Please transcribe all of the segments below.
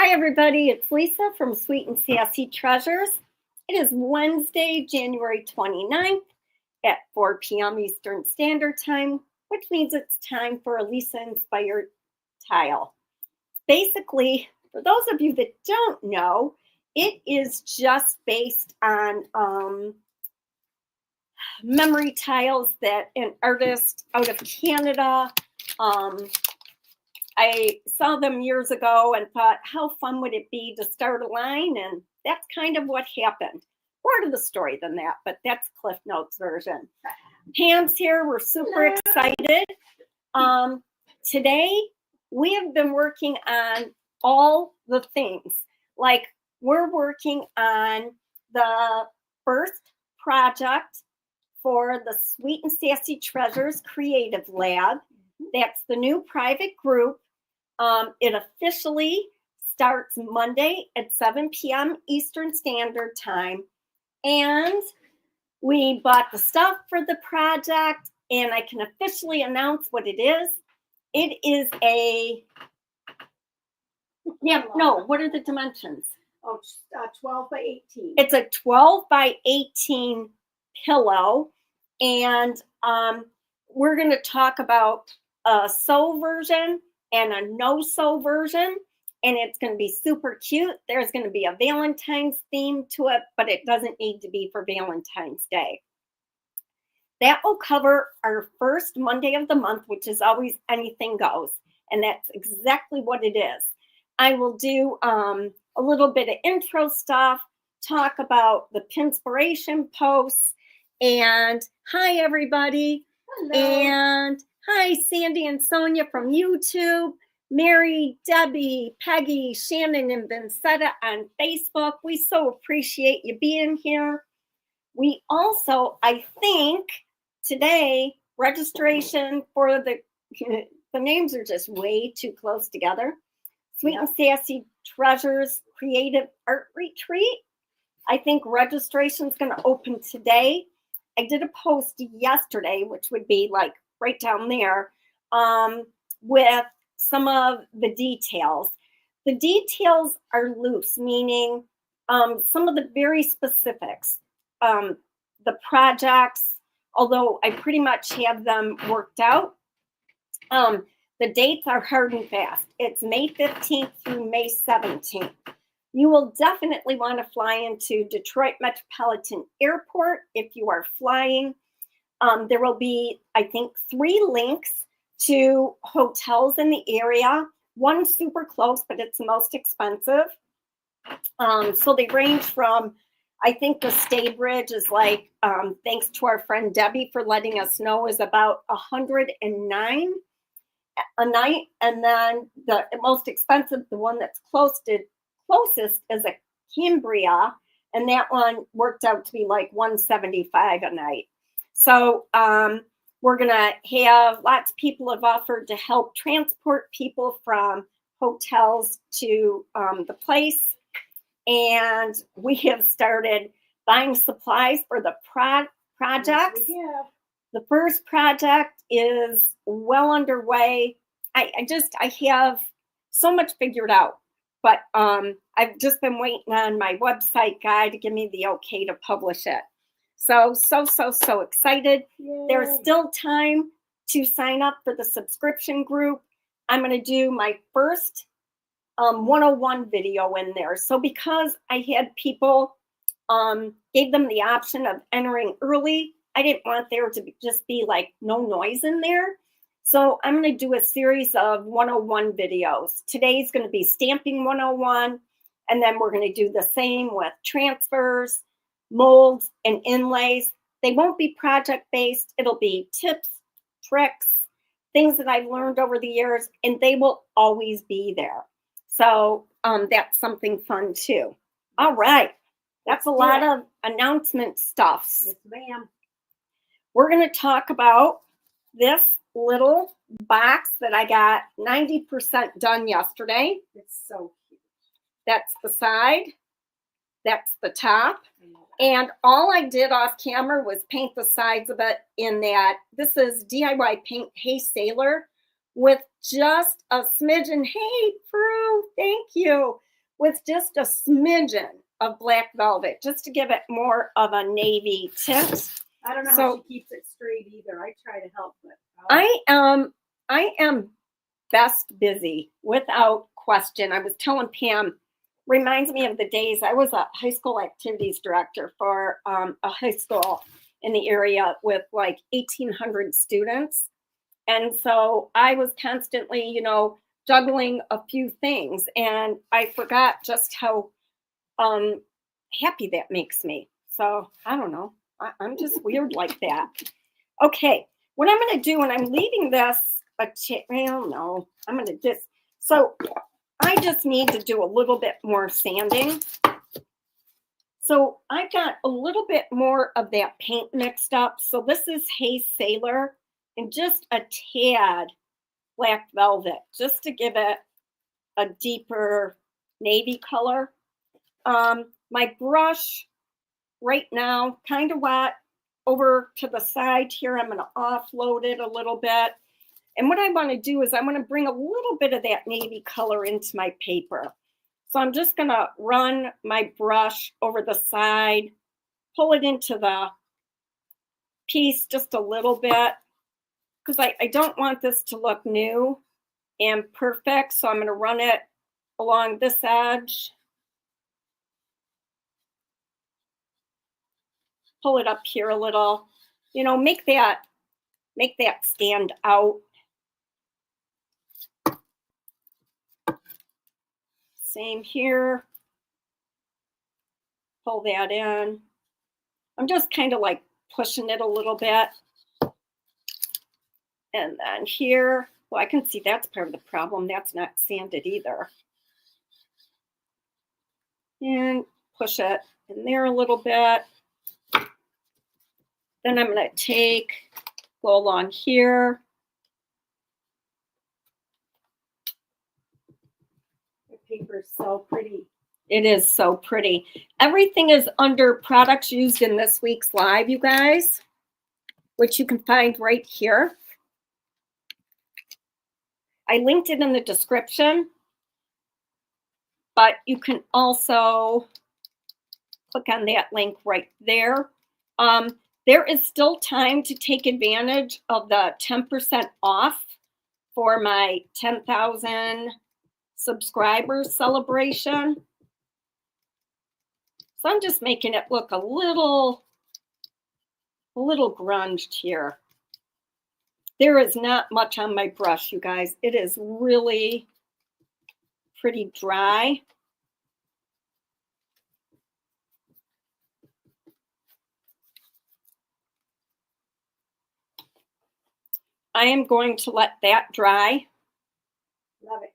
Hi, everybody. It's Lisa from Sweet and Sassy Treasures. It is Wednesday, January 29th at 4 p.m. Eastern Standard Time, which means it's time for a Lisa Inspired Tile. Basically, for those of you that don't know, it is just based on memory tiles that an artist out of Canada I saw them years ago and thought, how fun would it be to start a line? And that's kind of what happened. More to the story than that, but that's Cliff Notes version. Pam's here. We're super excited. Today, we have been working on all the things. Like, we're working on the first project for the Sweet and Sassy Treasures Creative Lab. That's the new private group. It officially starts Monday at 7 p.m. Eastern Standard Time. And we bought the stuff for the project, and I can officially announce what it is. It is what are the dimensions? 12 by 18. It's a 12 by 18 pillow. And we're going to talk about a sew version and a no-sew version, and it's going to be super cute. There's going to be a Valentine's theme to it, but it doesn't need to be for Valentine's Day. That will cover our first Monday of the month, which is always anything goes, and that's exactly what it is. I will do a little bit of intro stuff, talk about the Pinspiration posts, and hi, everybody. Hello. And hi, Sandy and Sonia from YouTube, Mary, Debbie, Peggy, Shannon, and Vincetta on Facebook. We so appreciate you being here. We also, I think, today, registration for the names are just way too close together. Sweet and Sassy Treasures Creative Art Retreat. I think registration is going to open today. I did a post yesterday, which would be like right down there, with some of the details. The details are loose, meaning some of the very specifics. The projects, although I pretty much have them worked out. The dates are hard and fast. It's May 15th through May 17th. You will definitely want to fly into Detroit Metropolitan Airport if you are flying. There will be, I think, 3 links to hotels in the area. One super close, but it's the most expensive. So they range from, I think the Staybridge is like, thanks to our friend Debbie for letting us know, is about $109 a night. And then the most expensive, the one that's closest is a Cambria, and that one worked out to be like $175 a night. So we're going to have lots of people have offered to help transport people from hotels to the place. And we have started buying supplies for the projects. Yeah. The first project is well underway. I have so much figured out. But I've just been waiting on my website guy to give me the okay to publish it. So excited. Yay. There's still time to sign up for the subscription group. I'm going to do my first 101 video in there. So because I had people, gave them the option of entering early, I didn't want there to just be like no noise in there. So I'm going to do a series of 101 videos. Today's going to be stamping 101, and then we're going to do the same with transfers, molds, and inlays. They won't be project-based. It'll be tips, tricks, things that I've learned over the years, and they will always be there. So that's something fun, too. All right. That's a lot of announcement stuff. Yes, ma'am. We're going to talk about this little box that I got 90% done yesterday. It's so cute. That's the side. That's the top. And all I did off camera was paint the sides of it in that. This is DIY Paint Hey Sailor with just a smidgen. Hey, Prue, thank you. with just a smidgen of black velvet, just to give it more of a navy tint. I don't know So- how she keeps it straight either. I try to help, but I am best busy without question. I was telling Pam, reminds me of the days I was a high school activities director for a high school in the area with like 1,800 students. And so I was constantly, juggling a few things. And I forgot just how happy that makes me. So I don't know. I'm just weird like that. Okay, what I'm going to do, and I'm leaving this, well, no, I'm going to just, so I just need to do a little bit more sanding. So I got a little bit more of that paint mixed up. So this is Hey Sailor and just a tad black velvet, just to give it a deeper navy color. My brush right now, kind of wet. Over to the side here, I'm going to offload it a little bit. And what I want to do is I want to bring a little bit of that navy color into my paper. So I'm just going to run my brush over the side, pull it into the piece just a little bit, because I don't want this to look new and perfect. So I'm going to run it along this edge. Pull it up here a little, make that stand out. Same here. Pull that in. I'm just kind of like pushing it a little bit. And then here, well, I can see that's part of the problem. That's not sanded either. And push it in there a little bit. Then I'm going to go along here. the paper's so pretty. It is so pretty. Everything is under products used in this week's live, you guys, which you can find right here. I linked it in the description, but you can also click on that link right there. There is still time to take advantage of the 10% off for my 10,000 subscribers celebration. So I'm just making it look a little grunged here. There is not much on my brush, you guys. It is really pretty dry. I am going to let that dry. Love it.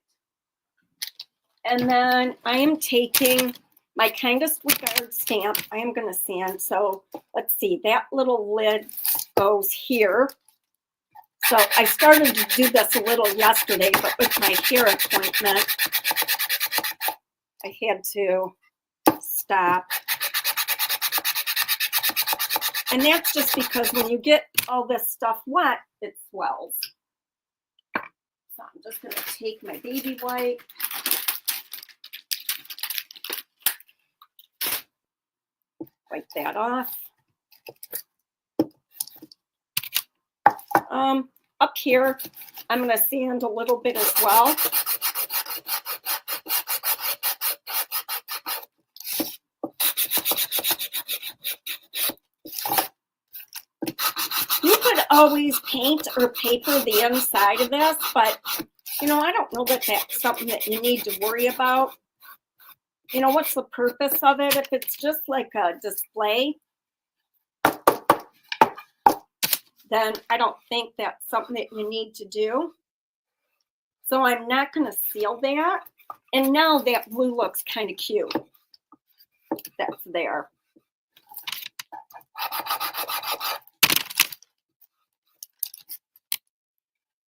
And then I am taking my Kindest Regard stamp. I am going to sand. So let's see, that little lid goes here. So I started to do this a little yesterday, but with my hair appointment, I had to stop. And that's just because when you get all this stuff wet, it swells. So I'm just going to take my baby wipe. Wipe that off. Up here, I'm going to sand a little bit as well. You could always paint or paper the inside of this, but, I don't know that that's something that you need to worry about. What's the purpose of it? If it's just like a display, then I don't think that's something that you need to do. So I'm not going to seal that. And now that blue looks kind of cute. That's there.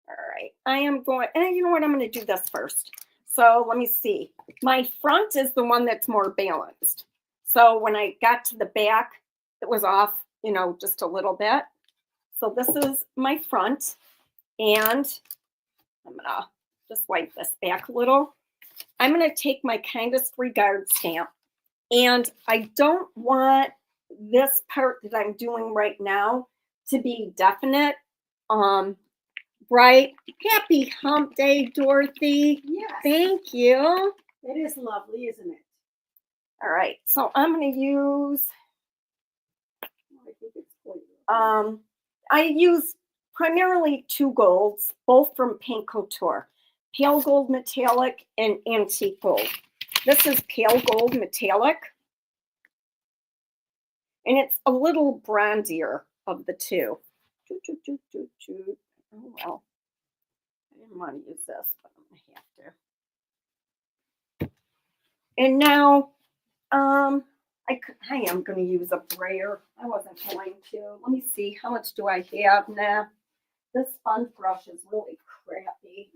All right, I am going, and you know what, I'm going to do this first. So let me see. My front is the one that's more balanced. So when I got to the back, it was off, just a little bit. So this is my front, and I'm going to just wipe this back a little. I'm going to take my kindest regard stamp, and I don't want this part that I'm doing right now to be definite. Right? Happy hump day, Dorothy. Yes. Thank you. It is lovely, isn't it? All right, so I'm going to use, I think it's for you. I use primarily two golds, both from Paint Couture, Pale Gold Metallic and Antique Gold. This is Pale Gold Metallic, and it's a little bronzier of the two. Oh, well, I didn't want to use this, but I'm going to have to. And now, I am going to use a brayer. I wasn't going to. Let me see. How much do I have now? This sponge brush is really crappy.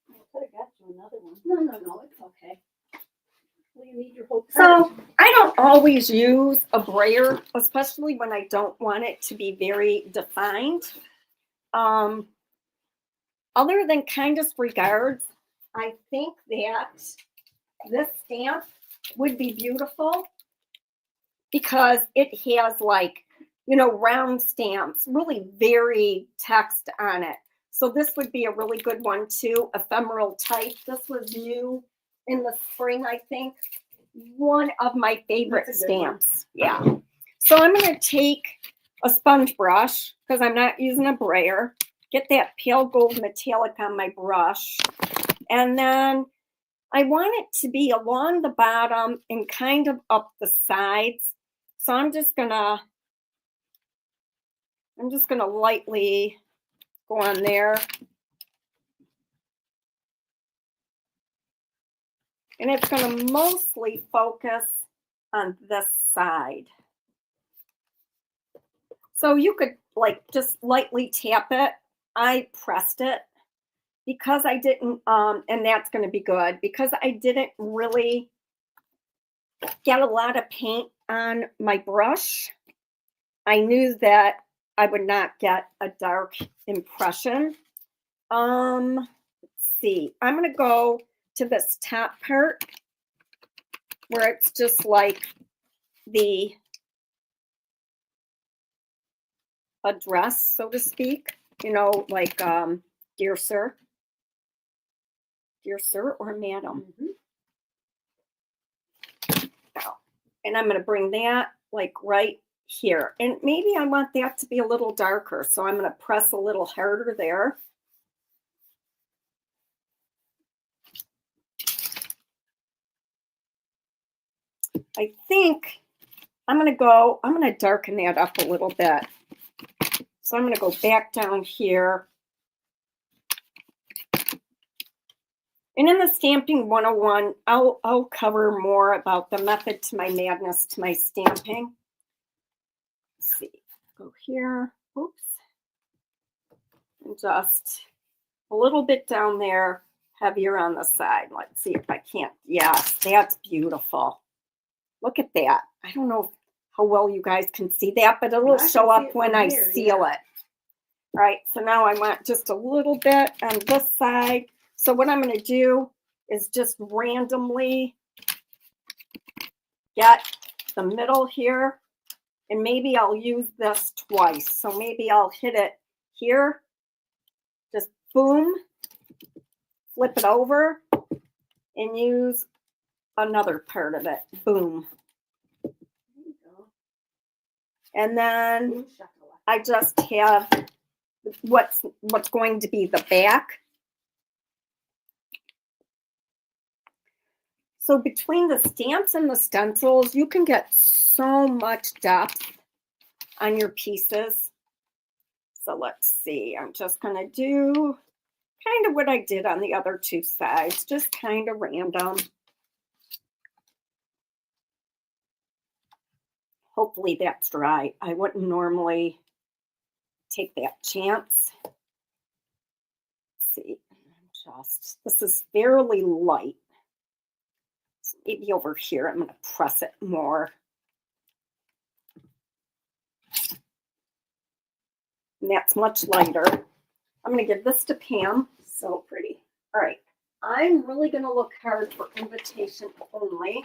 I could have got you another one. No, it's okay. Well, you need your whole So I don't always use a brayer, especially when I don't want it to be very defined. Other than kindest regards, I think that this stamp would be beautiful because it has, like, you know, round stamps, really very text on it. So this would be a really good one too, ephemeral type. This was new in the spring, I think. One of my favorite stamps. Yeah. So I'm going to take a sponge brush because I'm not using a brayer. Get that pale gold metallic on my brush. And then I want it to be along the bottom and kind of up the sides. So I'm just gonna lightly go on there. And it's gonna mostly focus on this side. So you could like just lightly tap it. I pressed it because I didn't, and that's gonna be good because I didn't really get a lot of paint on my brush. I knew that I would not get a dark impression. Let's see. I'm going to go to this top part where it's just like the address, so to speak. You know, like, dear sir or madam. Now, and I'm going to bring that like right here. And maybe I want that to be a little darker. So I'm going to press a little harder there. I think I'm going to darken that up a little bit. So I'm going to go back down here. And in the Stamping 101, I'll cover more about the method to my madness to my stamping. Let's see, go here, oops. And just a little bit down there, heavier on the side. Let's see if I can't. Yes, that's beautiful. Look at that. I don't know how well you guys can see that, but it'll show up when I seal it. All right, so now I want just a little bit on this side. So what I'm going to do is just randomly get the middle here, and maybe I'll use this twice. So maybe I'll hit it here, just boom, flip it over, and use another part of it, boom. And then I just have what's going to be the back. So between the stamps and the stencils, you can get so much depth on your pieces. So let's see, I'm just going to do kind of what I did on the other two sides, just kind of random. Hopefully that's dry. I wouldn't normally take that chance. Let's see, this is fairly light. So maybe over here, I'm going to press it more. And that's much lighter. I'm going to give this to Pam. So pretty. All right. I'm really going to look hard for invitation only.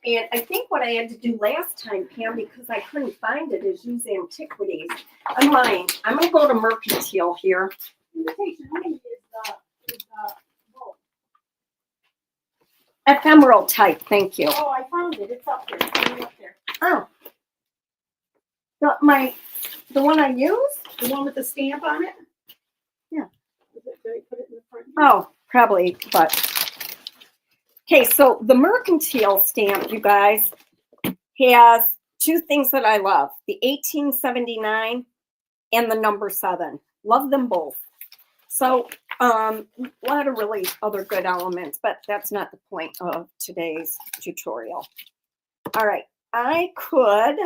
And I think what I had to do last time, Pam, because I couldn't find it, is use antiquities. I'm lying. I'm going to go to mercantile here. Invitation only is oh, Ephemeral type, thank you. oh, I found it. It's up there. It's up there. Oh. The one I use? The one with the stamp on it? Yeah. Did I put it in the front? Oh, probably, but. Okay, so the mercantile stamp, you guys, has two things that I love. The 1879 and the number 7. Love them both. So a lot of really other good elements, but that's not the point of today's tutorial. All right, I could,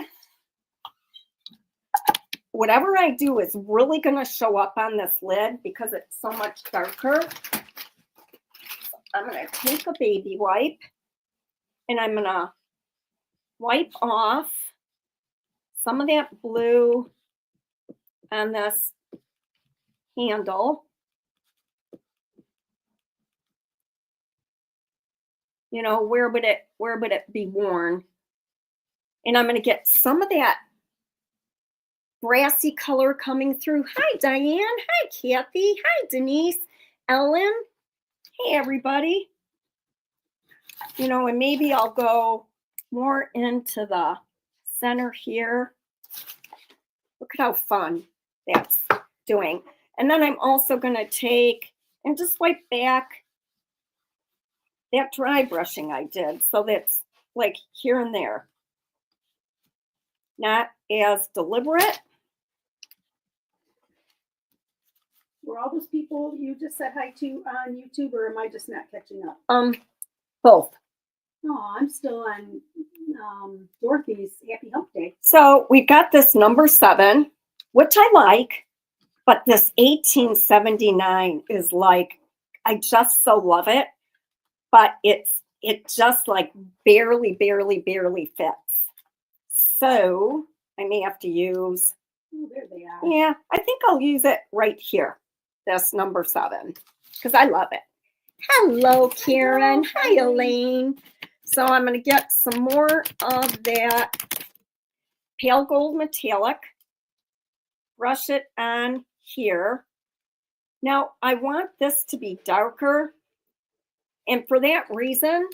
whatever I do is really going to show up on this lid because it's so much darker. I'm going to take a baby wipe and I'm going to wipe off some of that blue on this handle. You know, where would it be worn? And I'm going to get some of that brassy color coming through. Hi, Diane. Hi, Kathy. Hi, Denise. Ellen. Hey, everybody. You know, and maybe I'll go more into the center here. Look at how fun that's doing. And then I'm also going to take and just wipe back that dry brushing I did. So that's like here and there. Not as deliberate. Were all those people you just said hi to on YouTube, or am I just not catching up? Both. No, I'm still on Dorothy's Happy Hump Day. So we've got this number 7, which I like, but this 1879 is like, I just so love it, but it just like barely fits. So I may have to use, Oh, there they are. yeah, I think I'll use it right here, this number 7, because I love it. Hello, Karen. Hi, Elaine. So I'm going to get some more of that pale gold metallic, brush it on here. Now I want this to be darker, and for that reason,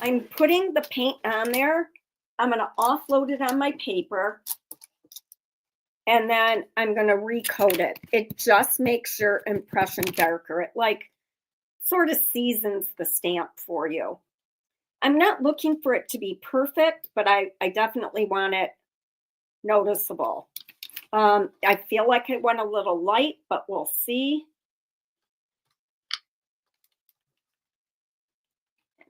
I'm putting the paint on there. I'm going to offload it on my paper, and then I'm going to recoat it. It just makes your impression darker. It like sort of seasons the stamp for you. I'm not looking for it to be perfect, but I definitely want it noticeable. I feel like it went a little light, but we'll see.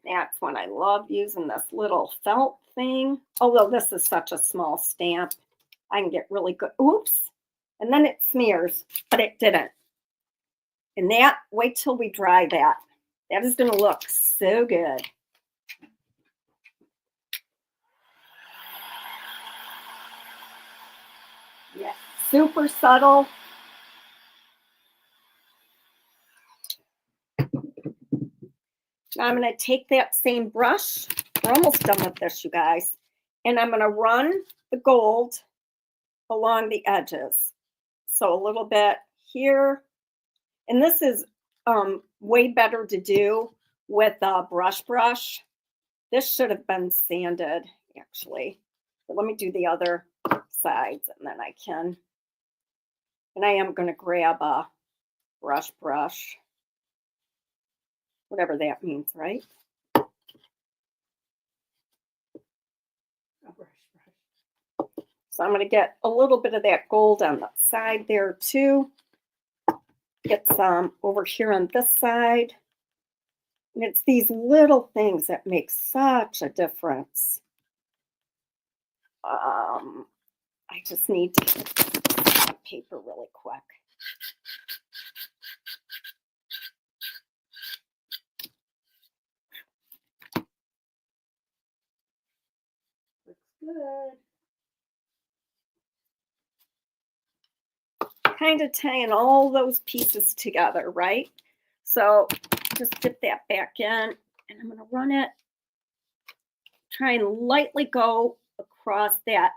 That's when I love using this little felt thing. Although this is such a small stamp, I can get really good. Oops. And then it smears, but it didn't. And that, wait till we dry that. That is going to look so good. Yes. Super subtle. Now I'm going to take that same brush. We're almost done with this, you guys. And I'm going to run the gold along the edges. So a little bit here. And this is way better to do with a brush. This should have been sanded, actually. But let me do the other sides, and then I can. And I am going to grab a brush. Whatever that means, right? So I'm going to get a little bit of that gold on the side there too. Get some over here on this side. And it's these little things that make such a difference. I just need to get paper really quick. Looks good. Kind of tying all those pieces together, right? So just dip that back in, and I'm going to run it. Try and lightly go across that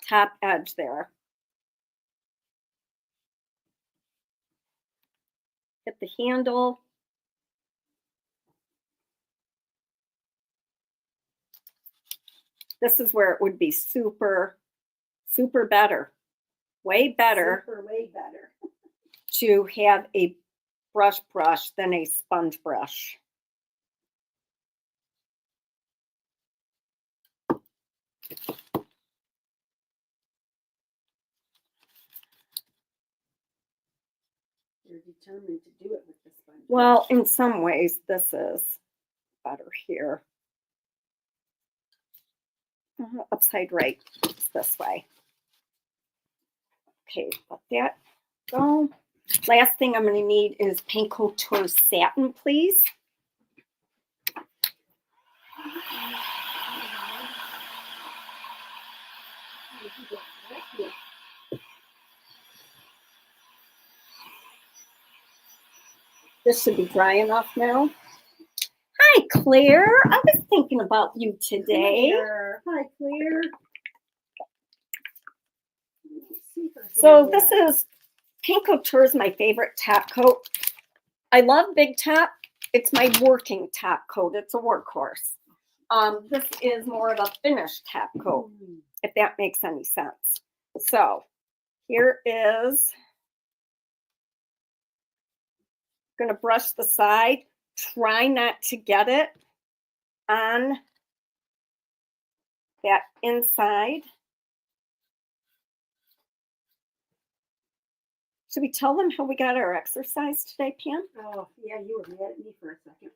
top edge there. Hit the handle. This is where it would be super, super better. Way better. Way better. To have a brush than a sponge brush. You're determined to do it with the sponge. Well, in some ways, this is better here. Upside right, this way. Okay, let that go. Last thing I'm going to need is Paint Couture Satin, please. This should be dry enough now. Hi, Claire. I was thinking about you today. Hi, Claire. So this is Paint Couture is my favorite top coat. I love Big Top. It's my working top coat. It's a workhorse. This is more of a finished top coat, if that makes any sense. So here is, going to brush the side. Try not to get it on that inside. Should we tell them how we got our exercise today, Pam? Oh, yeah, you were mad at me for a second.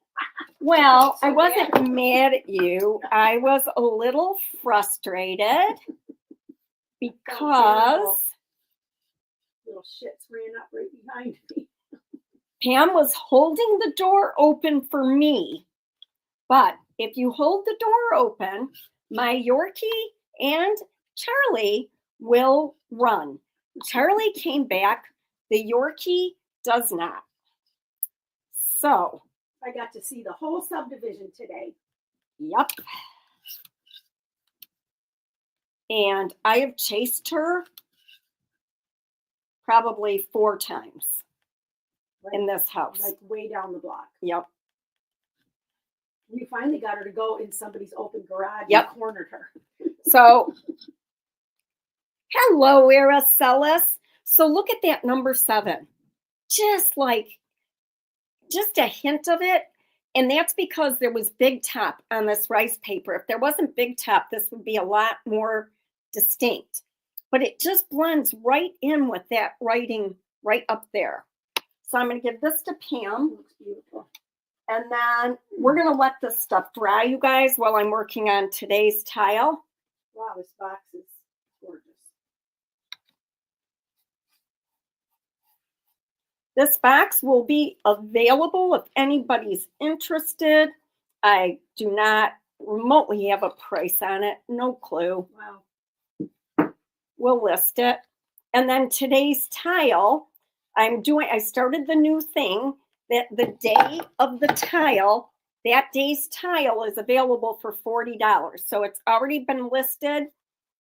Well, I wasn't mad at you. I was a little frustrated because little shits ran up right behind me. Pam was holding the door open for me. But if you hold the door open, my Yorkie and Charlie will run. Charlie came back. The Yorkie does not. So I got to see the whole subdivision today. Yep. And I have chased her probably 4 times in this house. Like way down the block. Yep. You finally got her to go in somebody's open garage Yep. and cornered her. So, hello, Araceli. So look at that number 7. Just a hint of it. And that's because there was Big Top on this rice paper. If there wasn't Big Top, this would be a lot more distinct. But it just blends right in with that writing right up there. So I'm going to give this to Pam. Looks beautiful. And then we're going to let this stuff dry, you guys, while I'm working on today's tile. Wow, this box is gorgeous. This box will be available if anybody's interested. I do not remotely have a price on it. No clue. Wow. We'll list it. And then today's tile, I started the new thing that the day of the tile, that day's tile is available for $40. So it's already been listed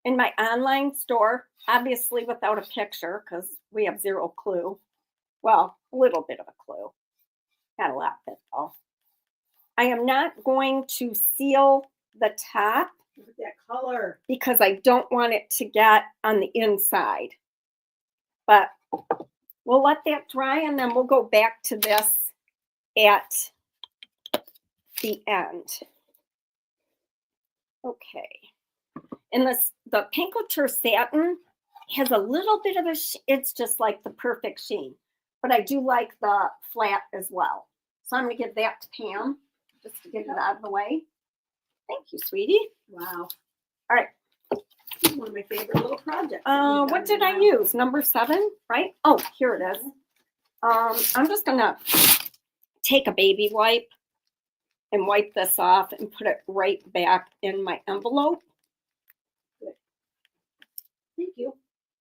in my online store, obviously without a picture because we have 0 clue. Well, a little bit of a clue. Not a lot of it, though. I am not going to seal the top. Look at that color. Because I don't want it to get on the inside. But we'll let that dry and then we'll go back to this at the end. Okay. And the Paint Couture Satin has a little bit of it's just like the perfect sheen. But I do like the flat as well. So I'm going to give that to Pam, just to get it out of the way. Thank you, sweetie. Wow. All right. This is one of my favorite little projects. What did I use? Number 7, right? Oh, here it is. I'm just going to take a baby wipe and wipe this off and put it right back in my envelope. Good. Thank you.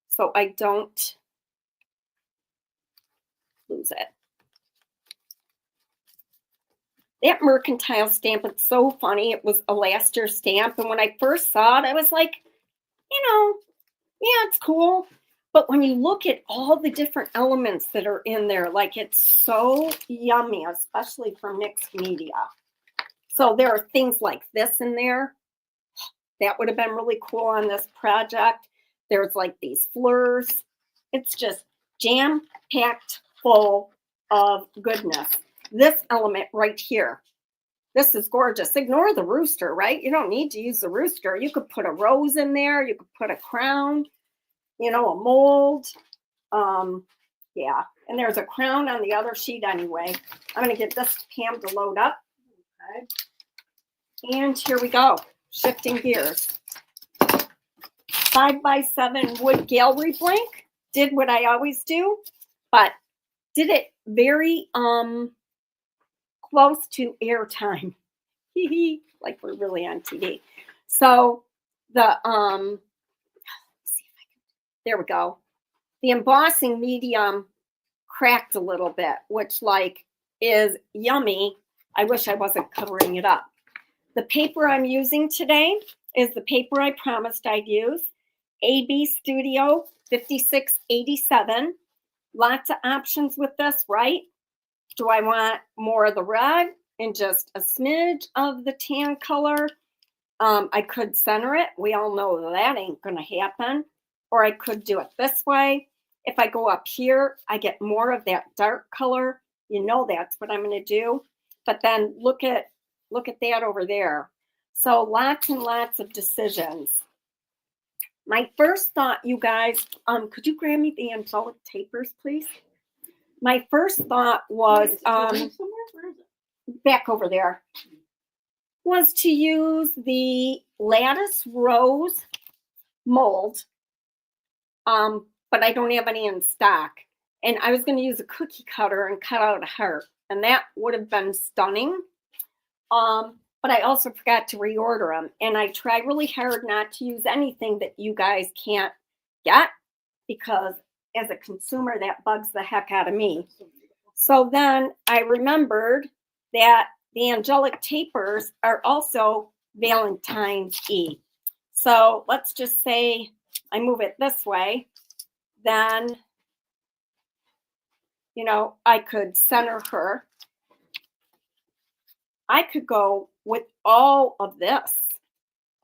So I don't lose it. That mercantile stamp, it's so funny. It was a last year stamp. And when I first saw it, I was like, you know, yeah, it's cool. But when you look at all the different elements that are in there, like it's so yummy, especially for mixed media. So there are things like this in there. That would have been really cool on this project. There's like these fleurs. It's just jam packed full of goodness. This element right here. This is gorgeous. Ignore the rooster, right? You don't need to use the rooster. You could put a rose in there. You could put a crown, a mold. Yeah. And there's a crown on the other sheet anyway. I'm going to get this Pam to load up. Okay. And here we go. Shifting gears. 5x7 wood gallery blank. Did what I always do, but did it very close to airtime. Like we're really on TV. So the there we go. The embossing medium cracked a little bit, which is yummy. I wish I wasn't covering it up. The paper I'm using today is the paper I promised I'd use. AB Studio 5687. Lots of options with this, right? Do I want more of the red and just a smidge of the tan color? I could center it. We all know that ain't going to happen. Or I could do it this way. If I go up here, I get more of that dark color. That's what I'm going to do. But then look at that over there. So lots and lots of decisions. My first thought, you guys, could you grab me the angelic tapers, please? My first thought was back over there, was to use the lattice rose mold, but I don't have any in stock. And I was going to use a cookie cutter and cut out a heart, and that would have been stunning. But I also forgot to reorder them, and I try really hard not to use anything that you guys can't get, because as a consumer, that bugs the heck out of me. So then I remembered that the angelic tapers are also Valentine's Eve. So let's just say I move it this way, then, I could center her. I could go with all of this,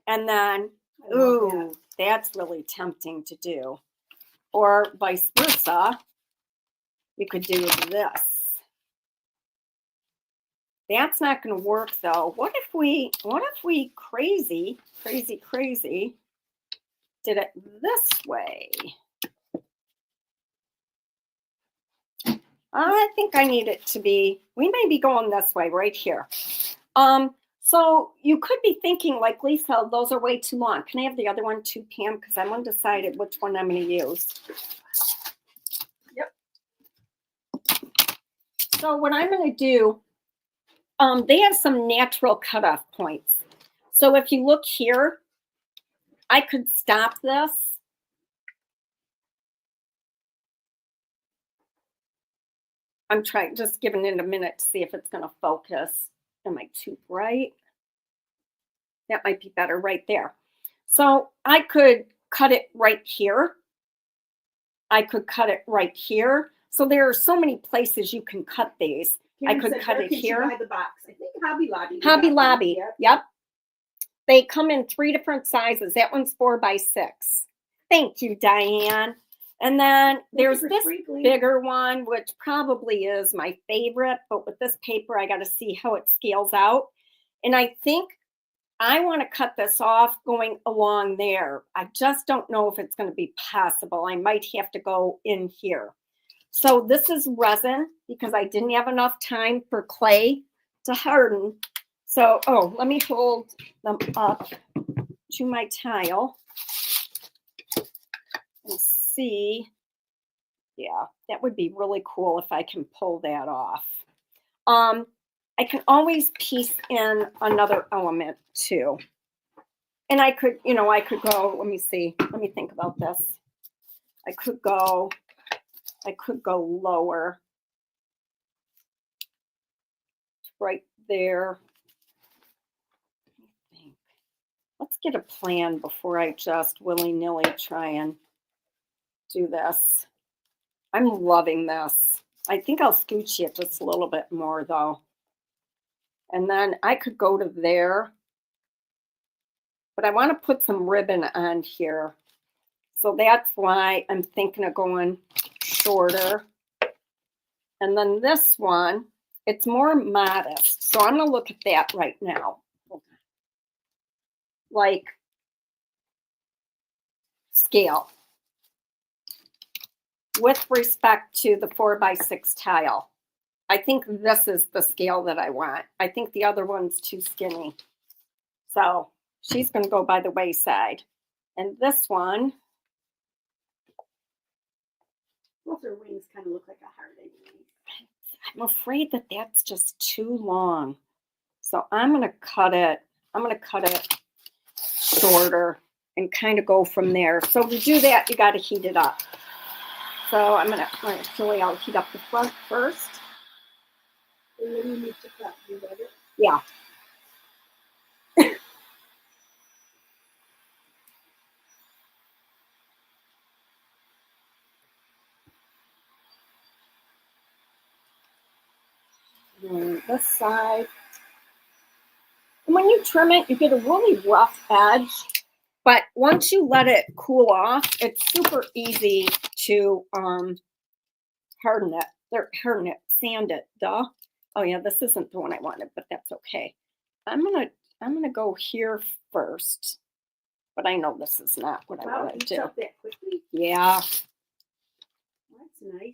and then, ooh, that's really tempting to do. Or vice versa, you could do this. That's not going to work though. What if we crazy did it this way? I think I need it to be, we may be going this way right here. So you could be thinking like, Lisa, those are way too long. Can I have the other one too, Pam? Because I'm undecided which one I'm going to use. Yep. So what I'm going to do, they have some natural cutoff points. So if you look here, I could stop this. I'm trying, just giving it a minute to see if it's going to focus. Am I too bright? That might be better right there. So I could cut it right here. I could cut it right here. So there are so many places you can cut these. I could cut it here. Buy the box? I think Hobby Lobby. Hobby Lobby. Yep. They come in 3 different sizes. That one's 4x6. Thank you, Diane. And then there's this bigger one, which probably is my favorite. But with this paper, I got to see how it scales out. And I think I want to cut this off going along there. I just don't know if it's going to be possible. I might have to go in here. So this is resin because I didn't have enough time for clay to harden. So, let me hold them up to my tile and see. Yeah, that would be really cool if I can pull that off. I can always piece in another element too. And I could, I could go, let me see. Let me think about this. I could go lower. Right there. I think. Let's get a plan before I just willy-nilly try and do this. I'm loving this. I think I'll scooch it just a little bit more though. And then I could go to there, but I want to put some ribbon on here. So that's why I'm thinking of going shorter. And then this one, it's more modest. So I'm going to look at that right now. Like scale. With respect to the 4x6 tile. I think this is the scale that I want. I think the other one's too skinny. So she's going to go by the wayside. And this one. Both her wings kind of look like a heart anyway. I'm afraid that that's just too long. So I'm going to cut it. I'm going to cut it shorter and kind of go from there. So to do that, you got to heat it up. So I'm going to actually, I'll heat up the front first. And then you need to cut. You got it? Yeah. And this side. And when you trim it, you get a really rough edge. But once you let it cool off, it's super easy to harden it, sand it, duh. Oh yeah, this isn't the one I wanted, but that's okay. I'm gonna go here first, but I know this is not what I want to do. Up that quickly? Yeah. That's nice.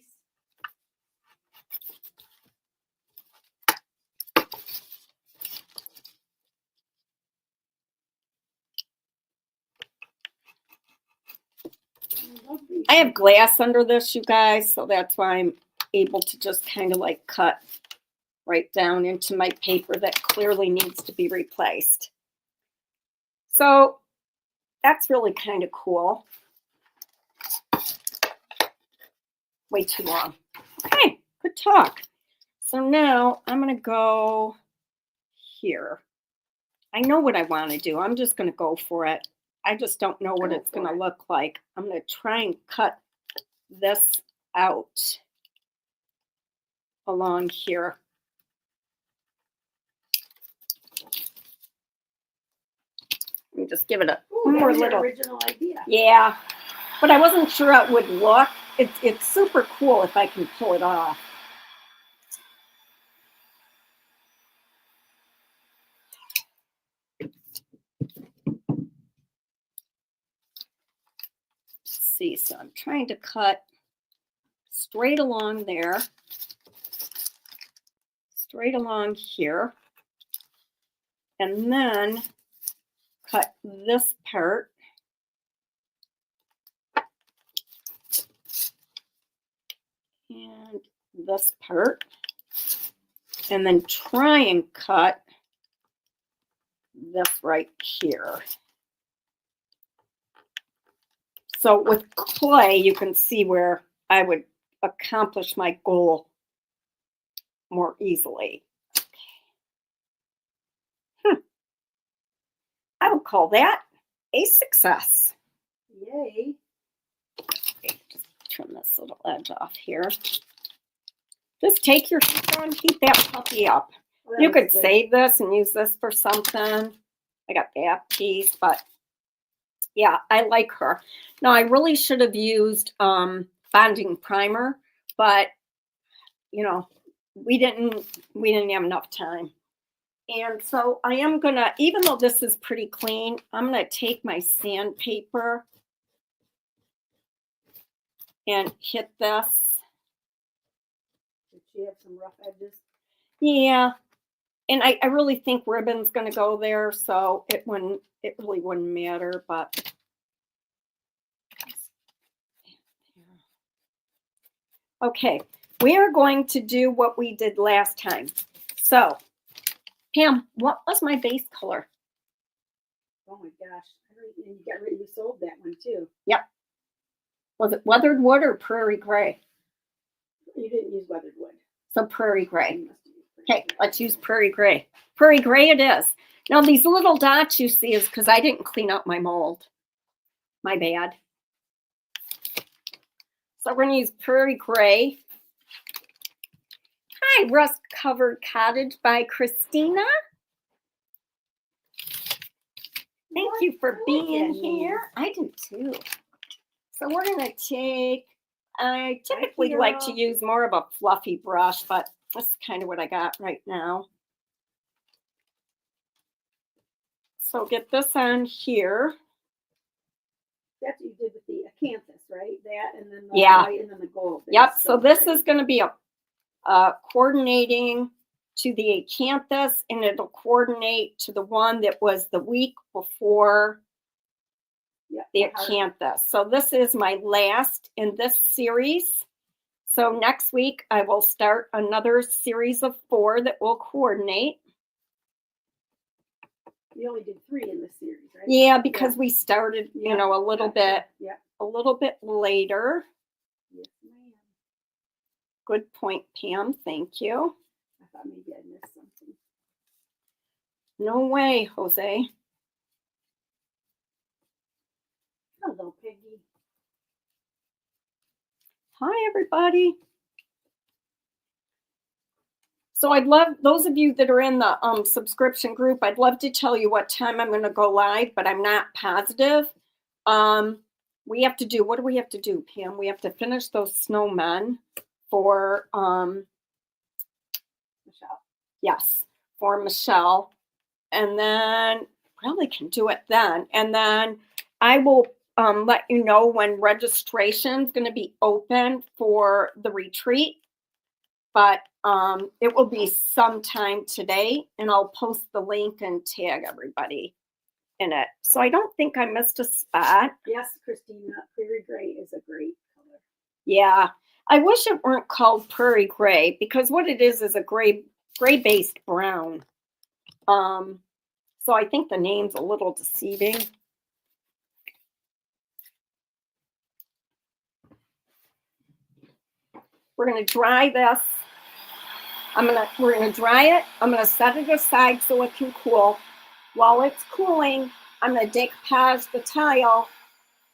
I have glass under this, you guys, so that's why I'm able to just kind of like cut right down into my paper that clearly needs to be replaced. So that's really kind of cool. Way too long. Okay, good talk. So now I'm going to go here. I know what I want to do. I'm just going to go for it. I just don't know what it's going to look like. I'm going to try and cut this out along here. Let me just give it a more little original idea. Yeah, but I wasn't sure how it would look. It's super cool if I can pull it off. Let's see, so I'm trying to cut straight along there, straight along here, and then cut this part. And this part, and then try and cut this right here. So with clay, you can see where I would accomplish my goal more easily. I would call that a success. Yay. Okay, just trim this little edge off here. Just take your heat gun, heat that puppy up. Well, you could save this and use this for something. I got that piece, but yeah, I like her. Now, I really should have used bonding primer, but you know, we didn't have enough time. And so I am gonna, even though this is pretty clean, I'm gonna take my sandpaper and hit this. Did she have some rough edges? Yeah. And I really think ribbon's gonna go there, so it really wouldn't matter, but okay, we are going to do what we did last time. So, Pam, what was my base color? Oh my gosh. You sold that one too. Yep. Was it weathered wood or prairie gray? You didn't use weathered wood. So prairie gray. Okay, let's use Prairie Gray. Prairie Gray it is. Now these little dots you see is because I didn't clean up my mold. My bad. So we're going to use Prairie Gray. Hi, Rust Covered Cottage by Christina. Thank you for being here. I do too. So we're going to take, I typically like to use more of a fluffy brush, but that's kind of what I got right now. So get this on here. That's what you did with the acanthus, right? That and then the white and then the gold. Yep. So this is going to be a coordinating to the acanthus, and it'll coordinate to the one that was the week before the acanthus. So this is my last in this series. So next week I will start another series of 4 that will coordinate. You only did 3 in this series, right? Yeah, because we started, you know, a little bit later. Yes, ma'am. Good point, Pam. Thank you. I thought maybe I missed something. No way, Jose. Hello, Peggy. Hi, everybody. So I'd love, those of you that are in the subscription group, I'd love to tell you what time I'm going to go live, but I'm not positive. We have to do, what do we have to do, Pam? We have to finish those snowmen for, Michelle. Yes, for Michelle. And then probably can do it then. And then I will let you know when registration is going to be open for the retreat. But it will be sometime today, and I'll post the link and tag everybody in it. So I don't think I missed a spot. Yes, Christina, Prairie Gray is a great color. Yeah, I wish it weren't called Prairie Gray, because what it is a gray-based brown. So I think the name's a little deceiving. We're going to dry this. We're going to dry it. I'm going to set it aside so it can cool. While it's cooling, I'm going to decoupage the tile.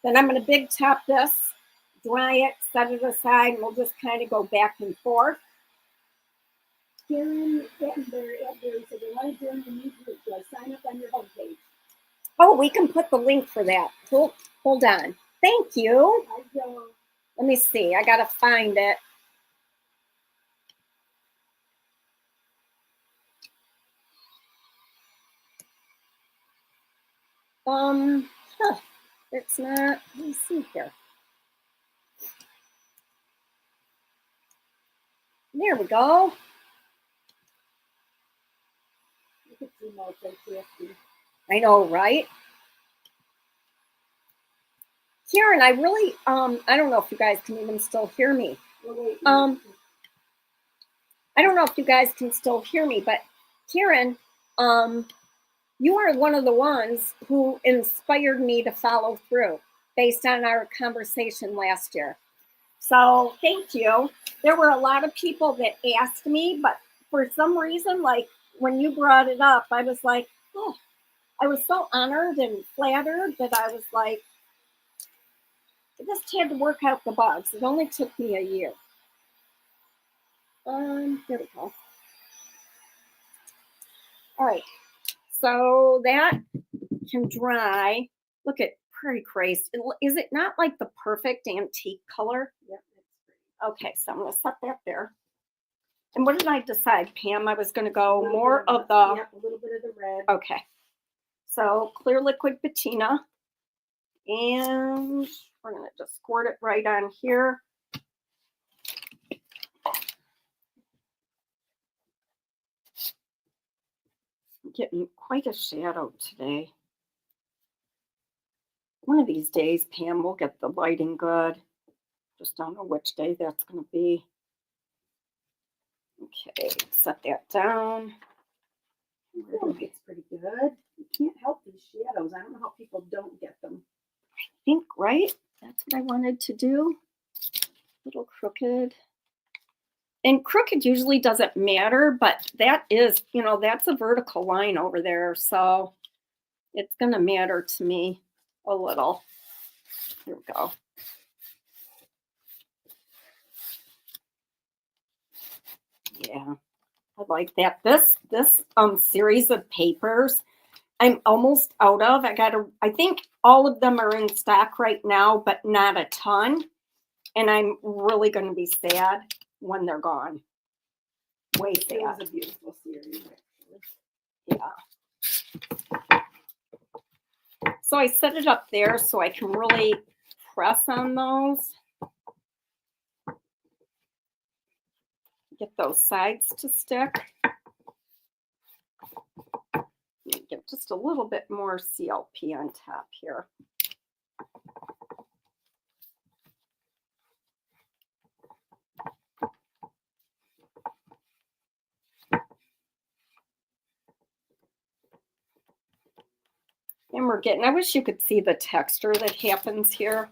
Then I'm going to big top this, dry it, set it aside, and we'll just kind of go back and forth. Karen Gettenberry said they want to join the new group. Do I sign up on your homepage? Oh, we can put the link for that. Hold on. Thank you. Let me see. I got to find it. It's not, let me see here. There we go. I know, right? Karen, I really, I don't know if you guys can even still hear me. I don't know if you guys can still hear me, but Karen, you are one of the ones who inspired me to follow through based on our conversation last year. So thank you. There were a lot of people that asked me, but for some reason, like when you brought it up, I was like, oh, I was so honored and flattered that I was like, I just had to work out the bugs. It only took me a year. Here we go. All right. So that can dry. Look at Prairie Gray. Is it not like the perfect antique color? Yep. Okay, so I'm going to set that there. And what did I decide, Pam? I was going to go more of the... Yep, a little bit of the red. Okay. So clear liquid patina. And we're going to just squirt it right on here. I'm getting quite a shadow today. One of these days, Pam, we'll get the lighting good. Just don't know which day that's going to be. Okay, set that down. I think it's pretty good. You can't help these shadows. I don't know how people don't get them. I think, right? That's what I wanted to do. A little crooked. And crooked usually doesn't matter, but that is, that's a vertical line over there. So it's going to matter to me a little. Here we go. Yeah, I like that. This series of papers, I'm almost out of. I think all of them are in stock right now, but not a ton. And I'm really going to be sad when they're gone. Way sad. It was a beautiful series, Yeah. So I set it up there so I can really press on those. Get those sides to stick. Get just a little bit more CLP on top here. And we're getting, I wish you could see the texture that happens here.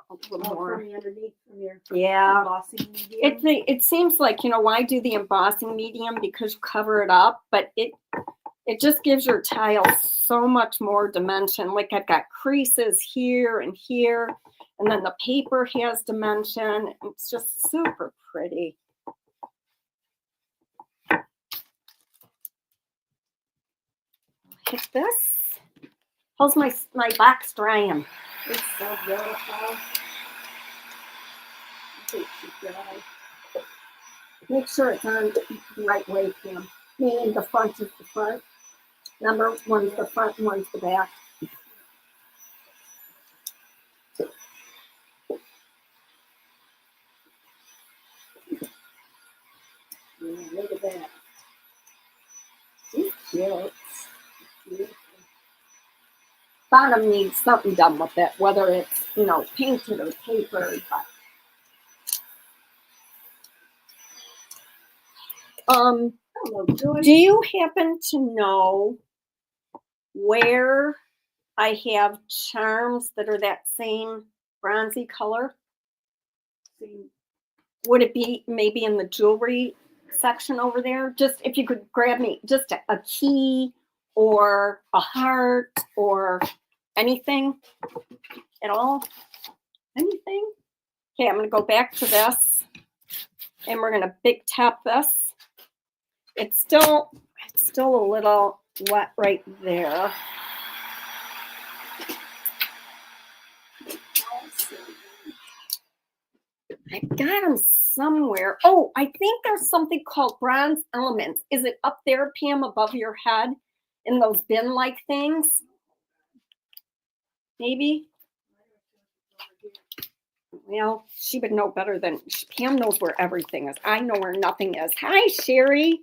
A little more. From underneath, from your yeah. embossing medium. It seems like, why do the embossing medium? Because you cover it up, but it just gives your tile so much more dimension. Like I've got creases here and here, and then the paper has dimension. It's just super pretty. Hit this. How's my box drying? It's so beautiful. Make sure it's on the right way, Kim. Meaning the front is the front. Number one's the front and one's the back. Yeah, look at that. She's cute. Bottom needs something done with it, whether it's, painted or papered, but do you happen to know where I have charms that are that same bronzy color? Would it be maybe in the jewelry section over there? Just if you could grab me just a key or a heart or anything at all. Anything? Okay, I'm going to go back to this and we're going to big tap this. It's still a little wet right there. I got them somewhere. Oh, I think there's something called bronze elements. Is it up there, Pam, above your head in those bin-like things? Maybe? Well, she would know better than Pam knows where everything is. I know where nothing is. Hi, Sherry.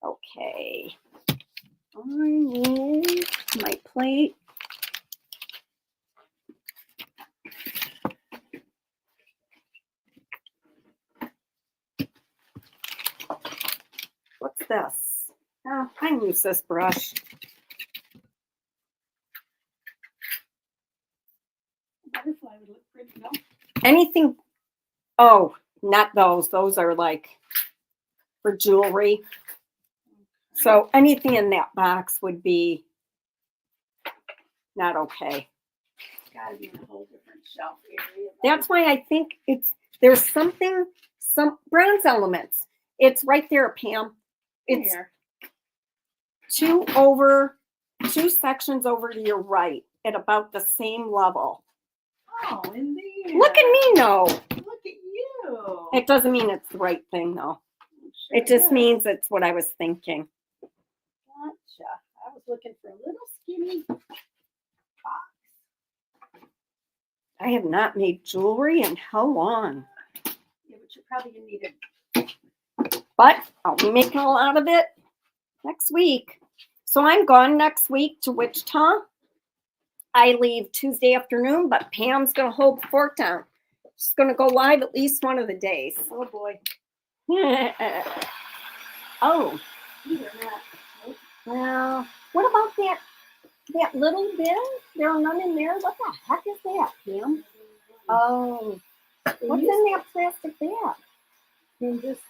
Okay. I need my plate. What's this? Oh, I can use this brush. Butterfly would look pretty, no? Anything. Oh, not those. Those are like for jewelry. So anything in that box would be not okay. It's got to be in a whole different shelf area. That's why I think there's some bronze elements. It's right there, Pam. It's Here. two sections over to your right at about the same level. Oh, in there. Look at me, no. Look at you. It doesn't mean it's the right thing, though. Sure It just means it's what I was thinking. Gotcha. I was looking for a little skinny box. I have not made jewelry in how long? Yeah, but you're probably going to need it. But I'll be making a lot of it next week. So I'm gone next week to Wichita. I leave Tuesday afternoon, but Pam's going to hold the fort down. She's going to go live at least one of the days. Oh, boy. Oh. Either that. Nope. Well, what about that little bin? There are none in there. What the heck is that, Pam? Oh. What's in that plastic bag? And just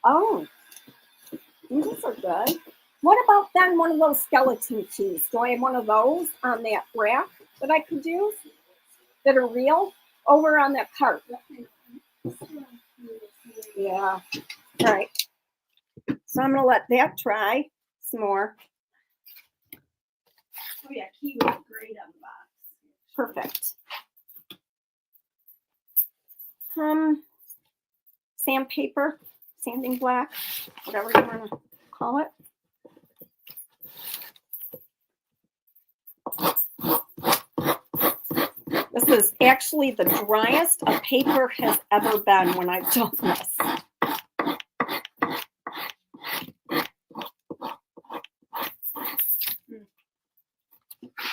Oh, these are good. What about then one of those skeleton keys? Do I have one of those on that rack that I could use that are real over on that cart? Yeah. All right. So I'm going to let that dry some more. oh yeah, key was great on the box. Perfect. Sandpaper, sanding black, whatever you want to call it. This is actually the driest a paper has ever been when I've done this.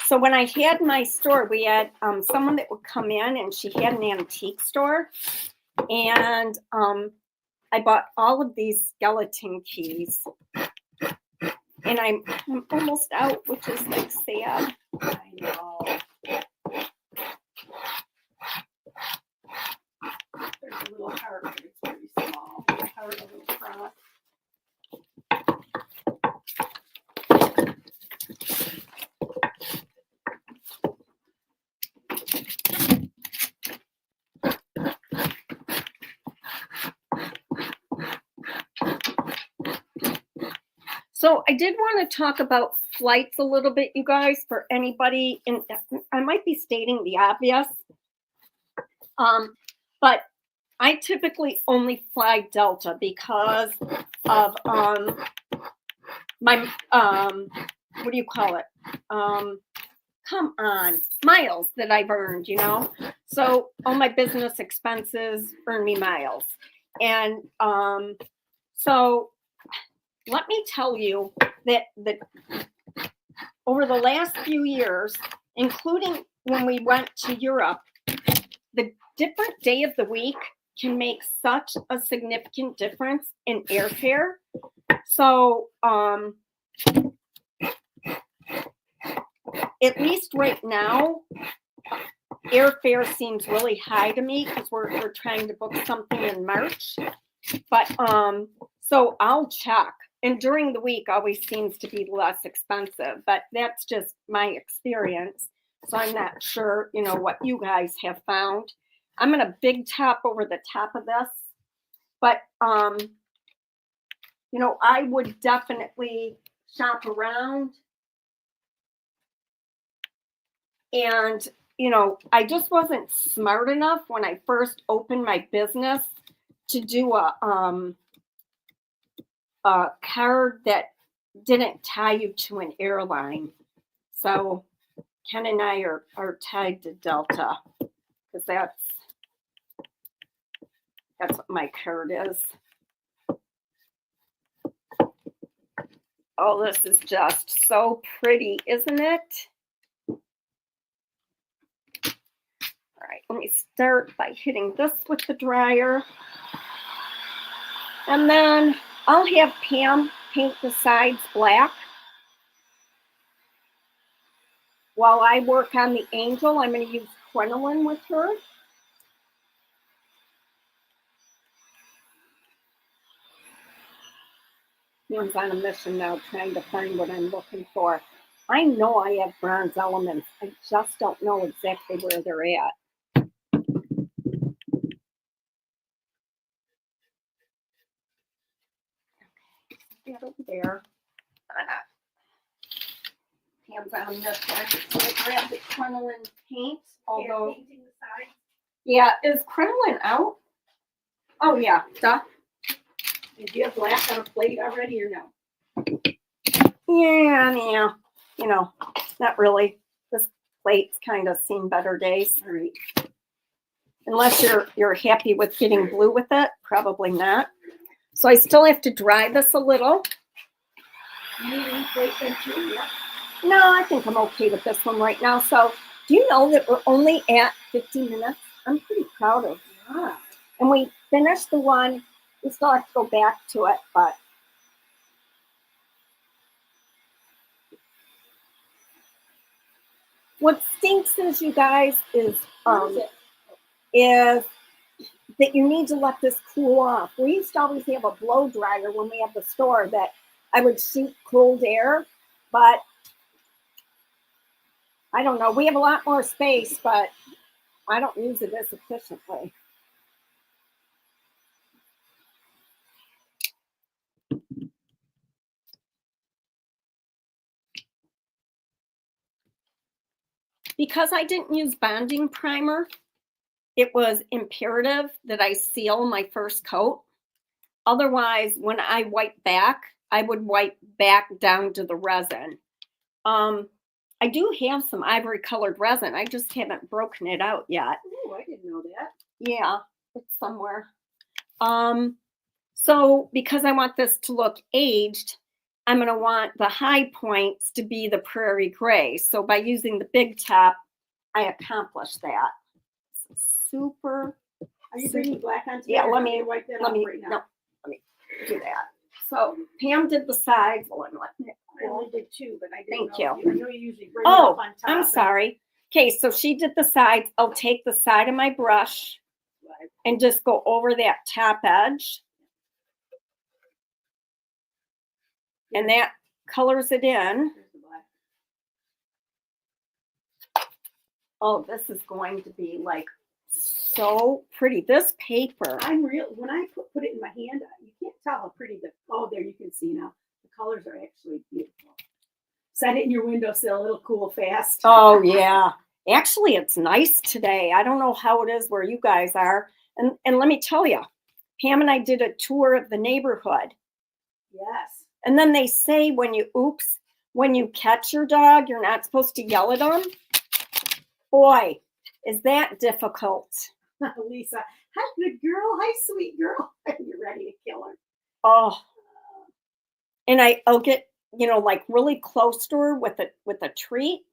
So when I had my store, we had someone that would come in and she had an antique store. And I bought all of these skeleton keys. And I'm almost out, which is like sad. I know. There's a little heart, but it's pretty small. A heart, a little cross. So I did want to talk about flights a little bit, you guys, for anybody. And I might be stating the obvious, but I typically only fly Delta because of my what do you call it? Come on, miles that I've earned, you know. So all my business expenses earn me miles, and so let me tell you that over the last few years, including when we went to Europe, the different day of the week can make such a significant difference in airfare. So at least right now, airfare seems really high to me because we're trying to book something in March. But so I'll check. And during the week always seems to be less expensive, but that's just my experience. So I'm not sure, you know, what you guys have found. I'm going to big tap over the top of this, but you know, I would definitely shop around. And, you know, I just wasn't smart enough when I first opened my business to do a card that didn't tie you to an airline. So Ken and I are tied to Delta because that's what my card is. Oh, this is just so pretty, isn't it? All right, let me start by hitting this with the dryer. And then I'll have Pam paint the sides black. While I work on the angel, I'm going to use crinoline with her. Pam's on a mission now, trying to find what I'm looking for. I know I have bronze elements. I just don't know exactly where they're at. Get over there. Pam's on this one. So I grabbed the crinoline paint. Although, yeah, is crinoline out? Oh yeah, duh. Did you have black on a plate already or no? Yeah, you know, not really. This plate's kind of seen better days. All right. Unless you're happy with getting blue with it, probably not. So I still have to dry this a little. You plate then too, yeah. No, I think I'm okay with this one right now. So do you know that we're only at 50 minutes? I'm pretty proud of that. And we finished the one. We still have to go back to it, but what stinks is, you guys, is that you need to let this cool off. We used to always have a blow dryer when we had the store that I would shoot cold air, but I don't know. We have a lot more space, but I don't use it as efficiently. Because I didn't use bonding primer, it was imperative that I seal my first coat. Otherwise, when I wipe back, I would wipe back down to the resin. I do have some ivory colored resin. I just haven't broken it out yet. Oh, I didn't know that. Yeah, it's somewhere. So because I want this to look aged, I'm going to want the high points to be the prairie gray. So by using the big top, I accomplish that. Super. Are you bringing black on today? Yeah, let me wipe that let off me right now. no, let me do that. So Pam did the sides. I only did two, but I didn't Thank know. you. I know you usually bring it up on top. I'm sorry. Okay, so she did the sides. I'll take the side of my brush and just go over that top edge. And that colors it in. Oh, this is going to be like so pretty. This paper. I'm real. When I put it in my hand, you can't tell how pretty the. Oh, there you can see now. The colors are actually beautiful. Set it in your windowsill. It'll cool fast. Oh yeah. Actually, it's nice today. I don't know how it is where you guys are. And let me tell you, Pam and I did a tour of the neighborhood. Yes. And then they say when you catch your dog, you're not supposed to yell at them. Boy, is that difficult. Lisa, hi, good girl. Hi, sweet girl. You're ready to kill her. Oh. And I'll get, like really close to her with a treat.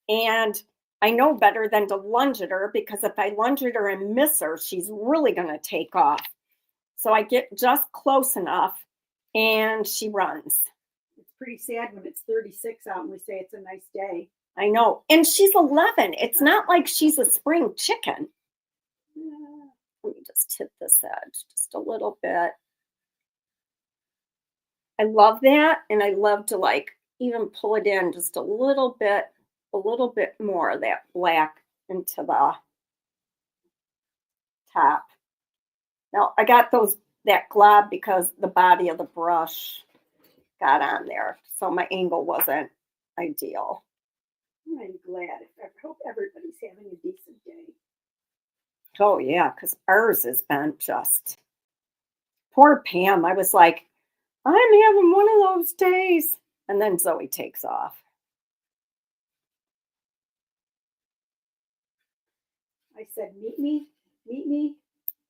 And I know better than to lunge at her, because if I lunge at her and miss her, she's really going to take off. So I get just close enough and she runs. It's pretty sad when it's 36 out and we say it's a nice day. I know. And she's 11. It's not like she's a spring chicken. Let me just hit this edge just a little bit. I love that. And I love to like even pull it in just a little bit more of that black into the top. Now I got that glob because the body of the brush got on there. So my angle wasn't ideal. I'm glad. I hope everybody's having a decent day. Oh yeah, because ours has been just poor Pam. I was like, I'm having one of those days. And then Zoe takes off. I said, meet me.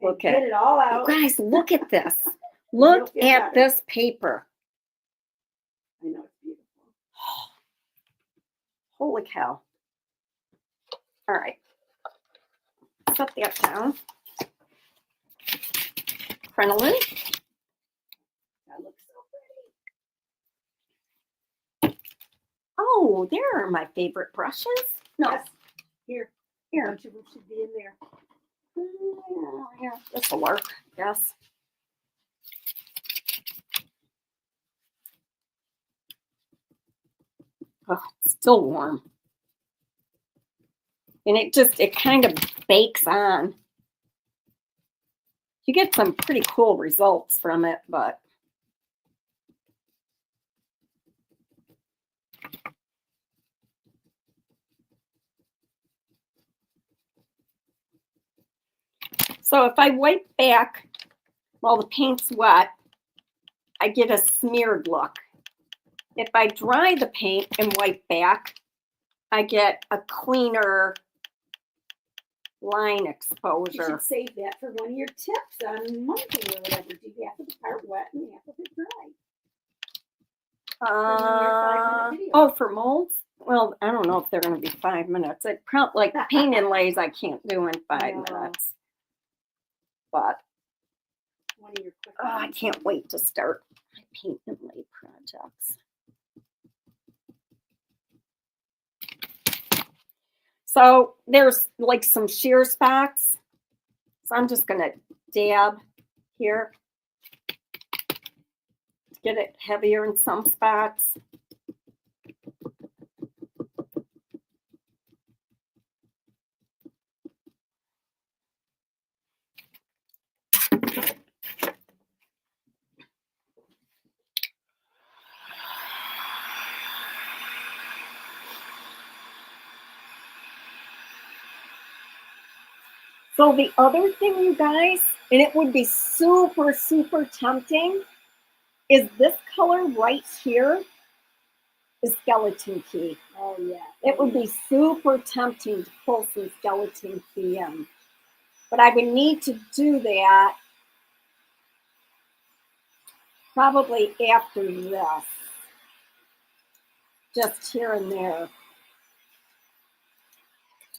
Look get it all out. You guys, look at this. Look at this paper. I know, it's beautiful. Holy cow. All right. Put that down. Crinoline. That looks so pretty. Oh, there are my favorite brushes. No. Yes. Here. A bunch of them should be in there. Yeah, this will work. Yes. Oh, it's still warm. And it kind of bakes on. You get some pretty cool results from it, but so if I wipe back while the paint's wet, I get a smeared look. If I dry the paint and wipe back, I get a cleaner line exposure. You should save that for one of your tips on Monday or whatever. Do half of the part wet and half of it dry. For molds? Well, I don't know if they're going to be 5 minutes. It probably like paint inlays I can't do in 5 minutes. But one of your quick I can't wait to start my paint inlay projects. So there's like some shear spots. So I'm just going to dab here to get it heavier in some spots. So the other thing, you guys, and it would be super, super tempting, is this color right here is skeleton key. Oh yeah. It would be super tempting to pull some skeleton key in. But I would need to do that probably after this. Just here and there.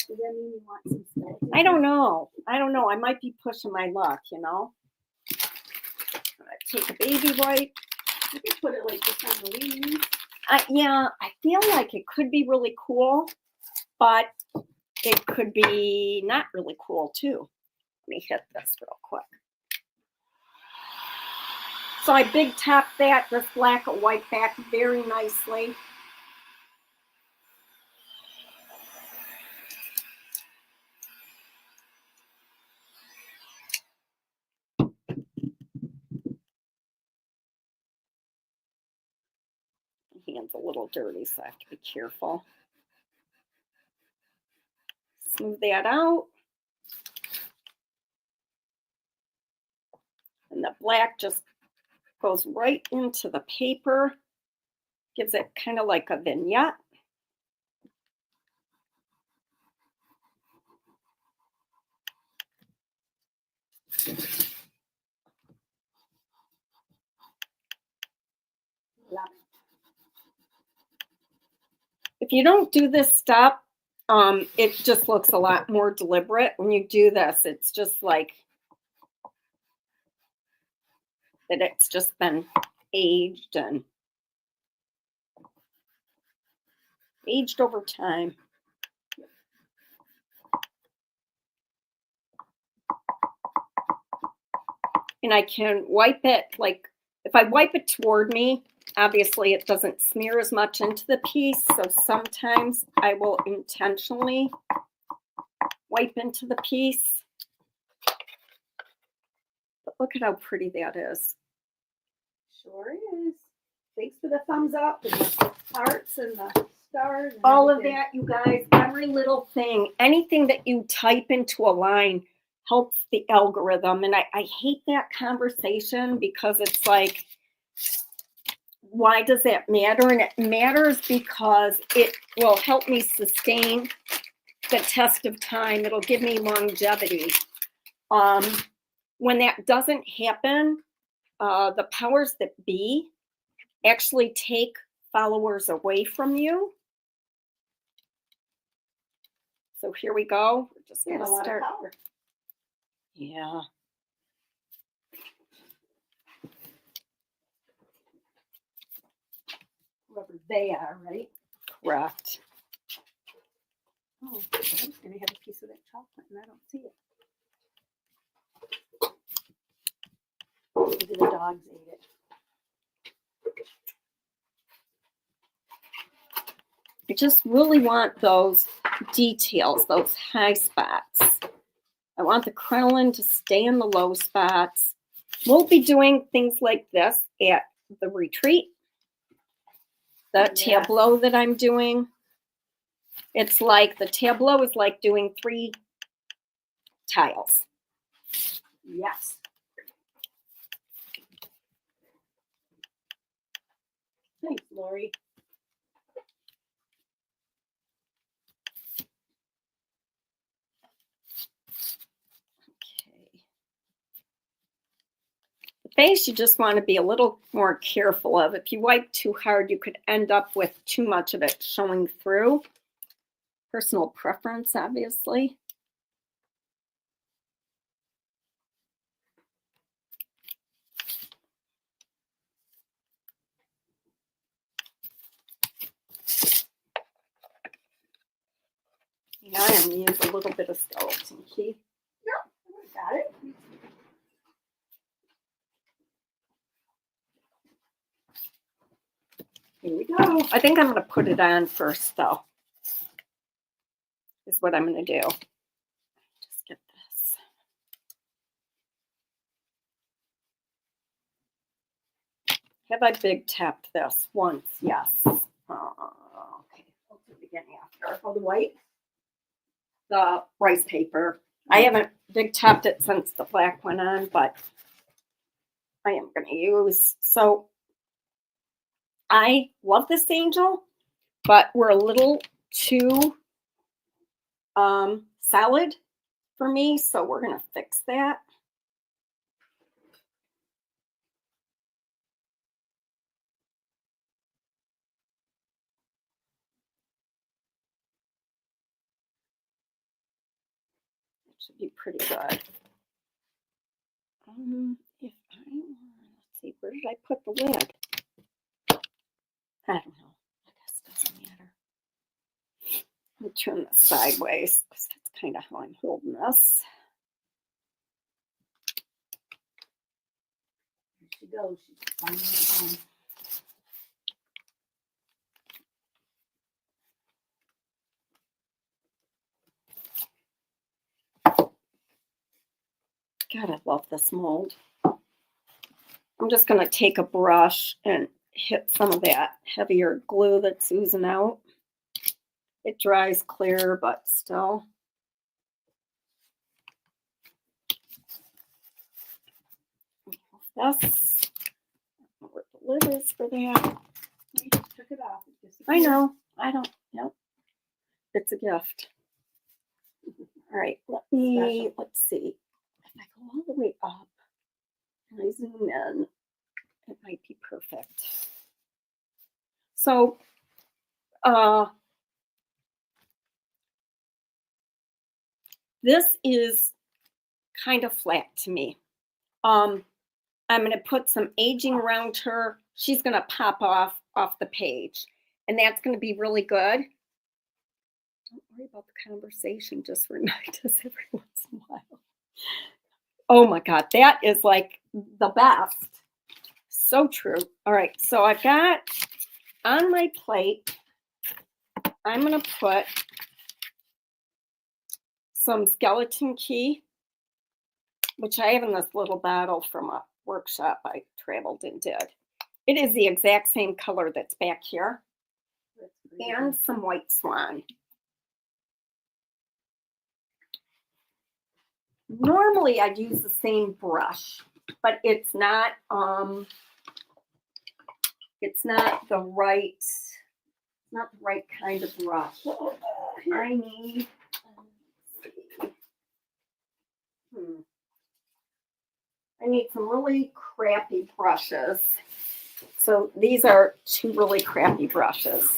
Does that mean you want some skeleton? I don't know. I might be pushing my luck, you know. Take a baby wipe. You could put it like this on the leaves. Yeah, I feel like it could be really cool, but it could be not really cool too. Let me hit this real quick. So I big tap that. This black will wipe back very nicely. My hand's a little dirty, so I have to be careful. Smooth that out. And the black just goes right into the paper. Gives it kind of like a vignette. If you don't do this step, it just looks a lot more deliberate. When you do this, it's just like that it's just been aged and aged over time. And I can wipe it, like if I wipe it toward me, obviously it doesn't smear as much into the piece. So sometimes I will intentionally wipe into the piece. But look at how pretty that is. Sure is. Thanks for the thumbs up and the hearts and the stars. And all of everything. that, you guys, every little thing, anything that you type into a line helps the algorithm. And I hate that conversation because it's like, why does that matter? And it matters because it will help me sustain the test of time. It'll give me longevity. When that doesn't happen, the powers that be actually take followers away from you. So here we go. We're just going to start. Power. Yeah. Whoever they are, right? Correct. Oh, I was going to have a piece of that chocolate and I don't see it. Maybe the dogs ate it. I just really want those details, those high spots. I want the crinoline to stay in the low spots. We'll be doing things like this at the retreat. The tableau that I'm doing, it's like the tableau is like doing 3 tiles. Yes. Thanks, Lori. Face you just want to be a little more careful of. If you wipe too hard, you could end up with too much of it showing through. Personal preference, obviously. Yeah, I'm going to use a little bit of skeleton key. Yep, got it. Here we go. I think I'm going to put it on first, though, is what I'm going to do. Just get this. Have I big tapped this once? Yes. Okay. We'll do it again after. Oh, the white? The rice paper. I haven't big tapped it since the black went on, but I am going to use. So I love this angel, but we're a little too solid for me, so we're going to fix that. It should be pretty good. If I let's see, where did I put the lid? I don't know. I guess it doesn't matter. Let me turn this sideways because that's kind of how I'm holding this. Here she goes. She's finding her home. God, I love this mold. I'm just going to take a brush and hit some of that heavier glue that's oozing out. It dries clear, but still. That's where the lid is for that. You just took it off. I know. I don't. Nope. It's a gift. All right. Let's see. If I go all the way up and I zoom in, it might be perfect. So, this is kind of flat to me. I'm going to put some aging around her. She's going to pop off the page, and that's going to be really good. Don't worry about the conversation. Just remind us every once in a while. Oh my God, that is like the best. So true. All right, so I've got on my plate, I'm going to put some skeleton key, which I have in this little bottle from a workshop I traveled and did. It is the exact same color that's back here. And some white swan. Normally I'd use the same brush, but it's not the right kind of brush. I need I need some really crappy brushes. So these are two really crappy brushes.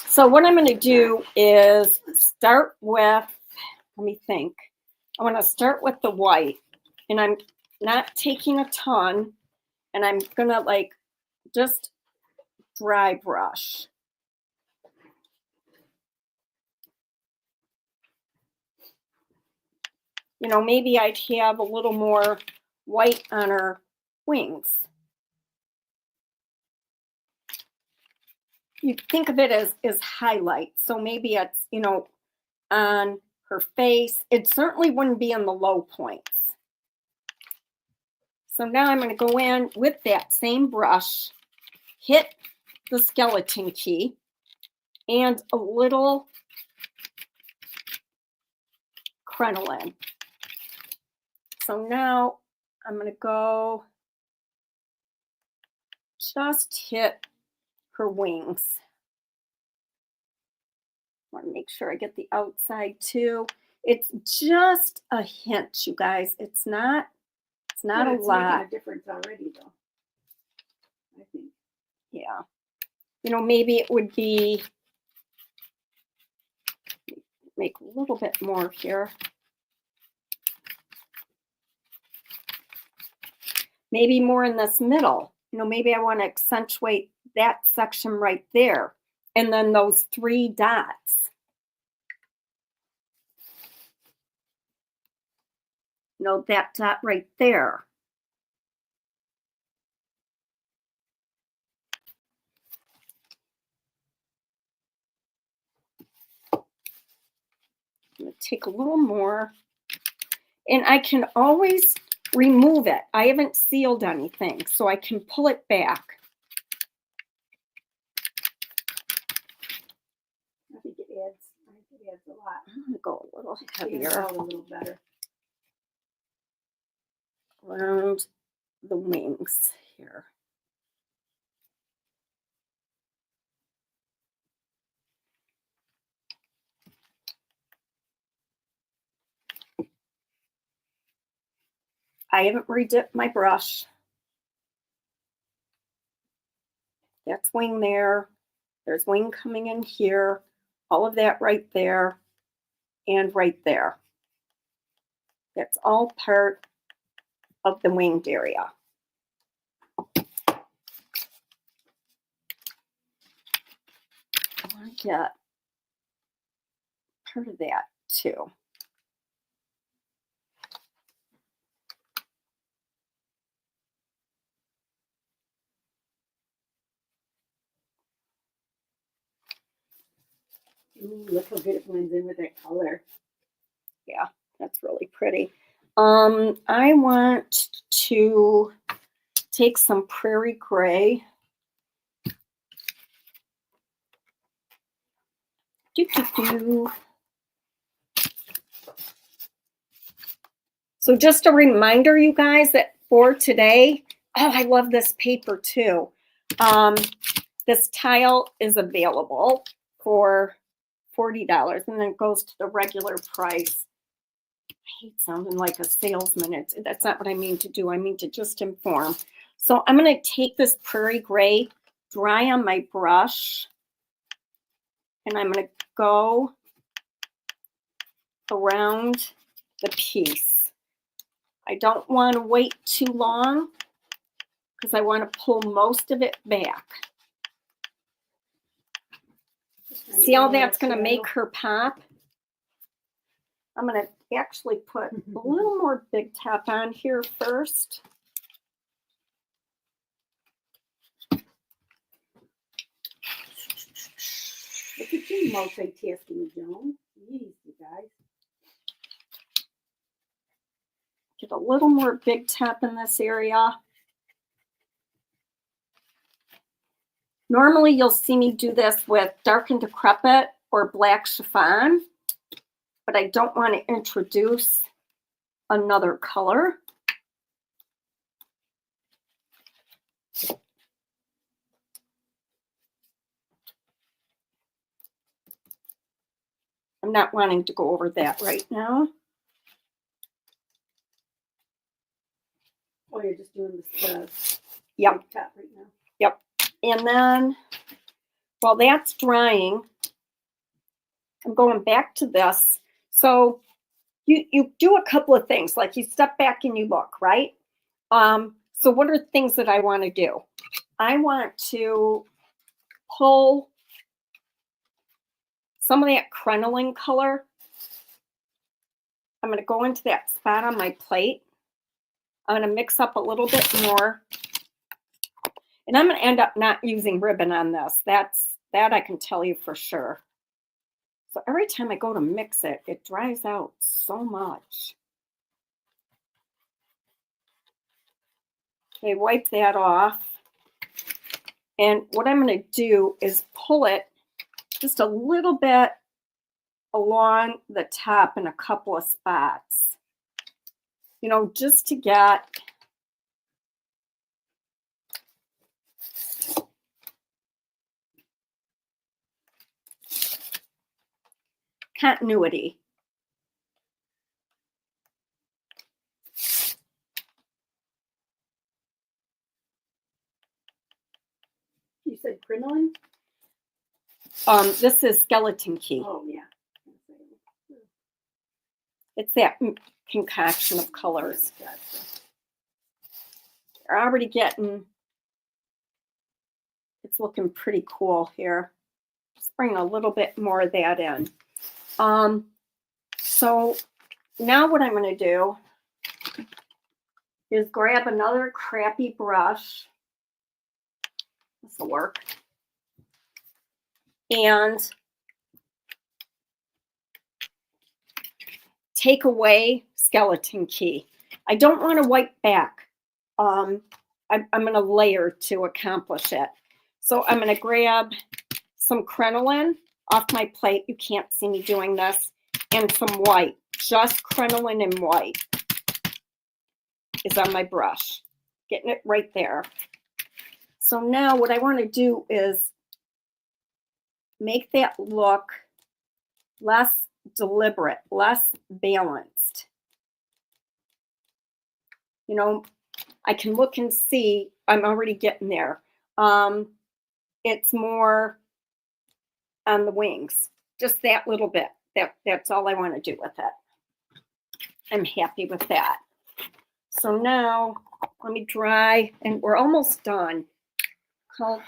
So what I'm going to do is start with, let me think. I'm going to start with the white, and I'm not taking a ton, and I'm going to like just dry brush. You know, maybe I'd have a little more white on her wings. You think of it as highlight. So maybe it's, you know, on her face. It certainly wouldn't be on the low points. So now I'm going to go in with that same brush, hit the skeleton key, and a little crinoline. So now I'm going to go just hit her wings. I want to make sure I get the outside too. It's just a hint, you guys. It's not a lot. It's making a difference already, though. I think. Yeah. You know, maybe it would be, make a little bit more here. Maybe more in this middle. You know, maybe I want to accentuate that section right there. And then those 3 dots. You know, that dot right there. take a little more. And I can always remove it. I haven't sealed anything, so I can pull it back. I think it adds a lot. I'm gonna go a little Stands heavier out a little better. around the wings here. I haven't redipped my brush. That's wing there. There's wing coming in here. All of that right there and right there. That's all part of the winged area. I want to get part of that too. Ooh, look how good it blends in with that color. Yeah, that's really pretty. I want to take some prairie gray. So just a reminder, you guys, that for today, oh, I love this paper too. This tile is available for $40, and then it goes to the regular price. I hate sounding like a salesman. That's not what I mean to do. I mean to just inform. So I'm going to take this prairie gray, dry on my brush, and I'm going to go around the piece. I don't want to wait too long because I want to pull most of it back. See how that's going to make her pop? I'm going to actually put a little more Big Top on here first. Look at you multitasking, Joan. Jeez, you guys. Get a little more Big Top in this area. Normally you'll see me do this with Dark and Decrepit or Black Chiffon, but I don't want to introduce another color. I'm not wanting to go over that right now. Oh, you're just doing the Yep. top right now. Yep. And then while that's drying, I'm going back to this. So you do a couple of things, like you step back and you look, right? So what are things that I want to do? I want to pull some of that crinoline color. I'm going to go into that spot on my plate. I'm going to mix up a little bit more. And I'm going to end up not using ribbon on this. That I can tell you for sure. So every time I go to mix it, it dries out so much. Okay, wipe that off. And what I'm going to do is pull it just a little bit along the top in a couple of spots. You know, just to get continuity. You said crinoline? This is skeleton key. Oh, yeah. It's that concoction of colors. Gotcha. They're already getting, it's looking pretty cool here. Just bring a little bit more of that in. So now what I'm going to do is grab another crappy brush. This will work. And take away skeleton key. I don't want to wipe back. I'm going to layer to accomplish it. So I'm going to grab some crinoline off my plate. You can't see me doing this. And some white. Just crinoline and white is on my brush. Getting it right there. So now what I want to do is make that look less deliberate, less balanced. You know, I can look and see I'm already getting there. It's more on the wings, just that little bit. That's all I want to do with it. I'm happy with that. So now let me dry, and we're almost done. Call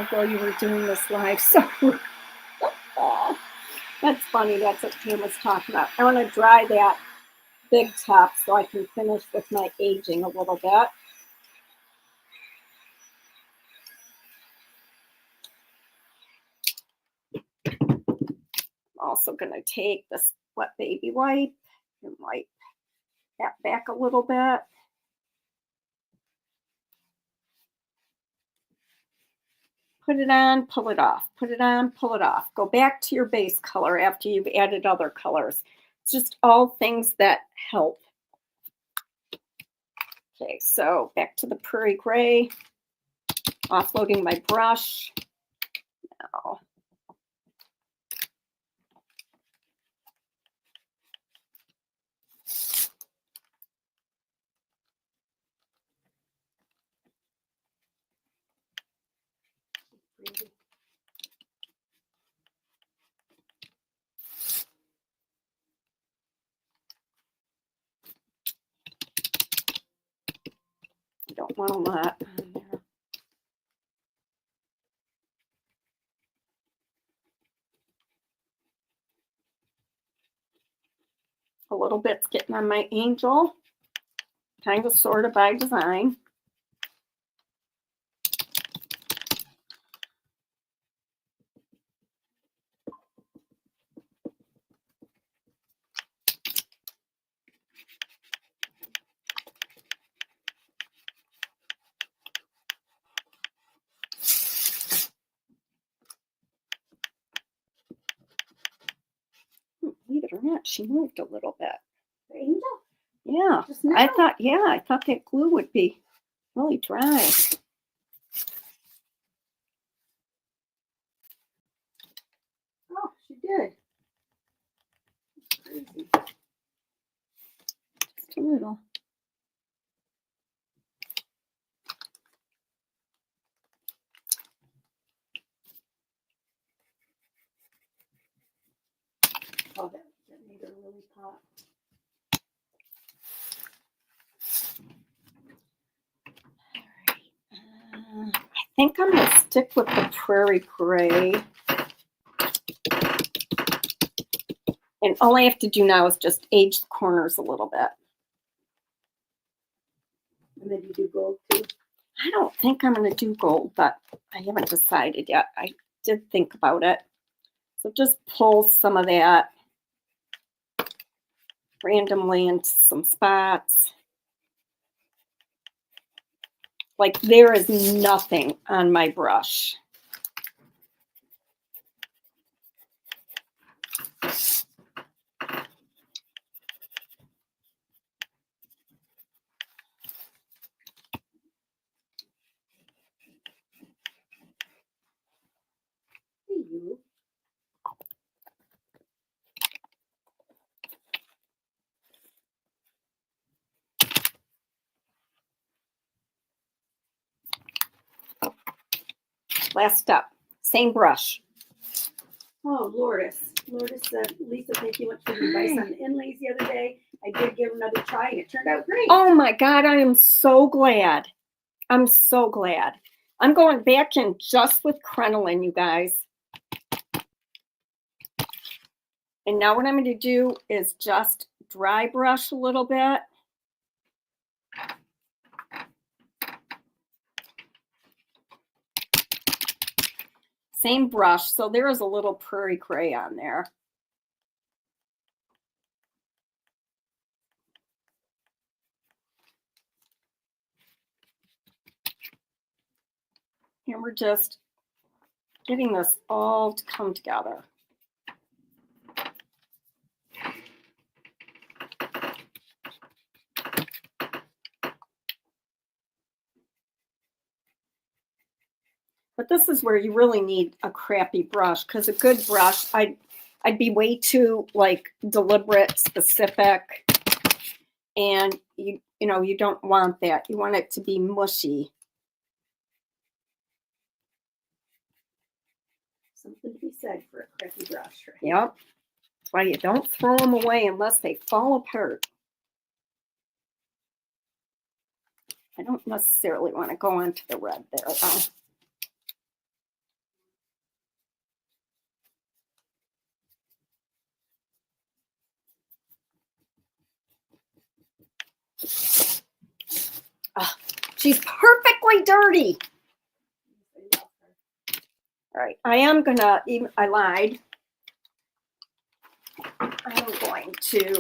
girl, you were doing this live, so that's funny. That's what Pam was talking about. I want to dry that big top so I can finish with my aging a little bit. I'm also going to take this wet baby wipe and wipe that back a little bit. Put it on, pull it off. Put it on, pull it off. Go back to your base color after you've added other colors. It's just all things that help. Okay, so back to the prairie gray. Offloading my brush. Now, I don't want a lot on there. A little bit's getting on my angel, kind of sort of by design. Believe it or not, she moved a little bit. The angel? Yeah, I thought that glue would be really dry. Oh, she did. Crazy. Just a little. Oh, that made her really pop. I think I'm going to stick with the prairie gray. And all I have to do now is just age the corners a little bit. And then you do gold too? I don't think I'm going to do gold, but I haven't decided yet. I did think about it. So just pull some of that randomly into some spots. Like there is nothing on my brush. You. Last step, same brush. Oh, Lourdes. Lourdes said, Lisa, thank you much for the advice on the inlays the other day. I did give another try and it turned out great. Oh my God, I am so glad. I'm so glad. I'm going back in just with crinoline, you guys. And now what I'm going to do is just dry brush a little bit. Same brush, so there is a little prairie gray on there. And we're just getting this all to come together. But this is where you really need a crappy brush, because a good brush, I'd be way too like deliberate, specific, and you know you don't want that. You want it to be mushy. Something to be said for a crappy brush, right? Yep. That's why you don't throw them away unless they fall apart. I don't necessarily want to go onto the red there, though. Oh, she's perfectly dirty. All right, I am gonna, I lied. I'm going to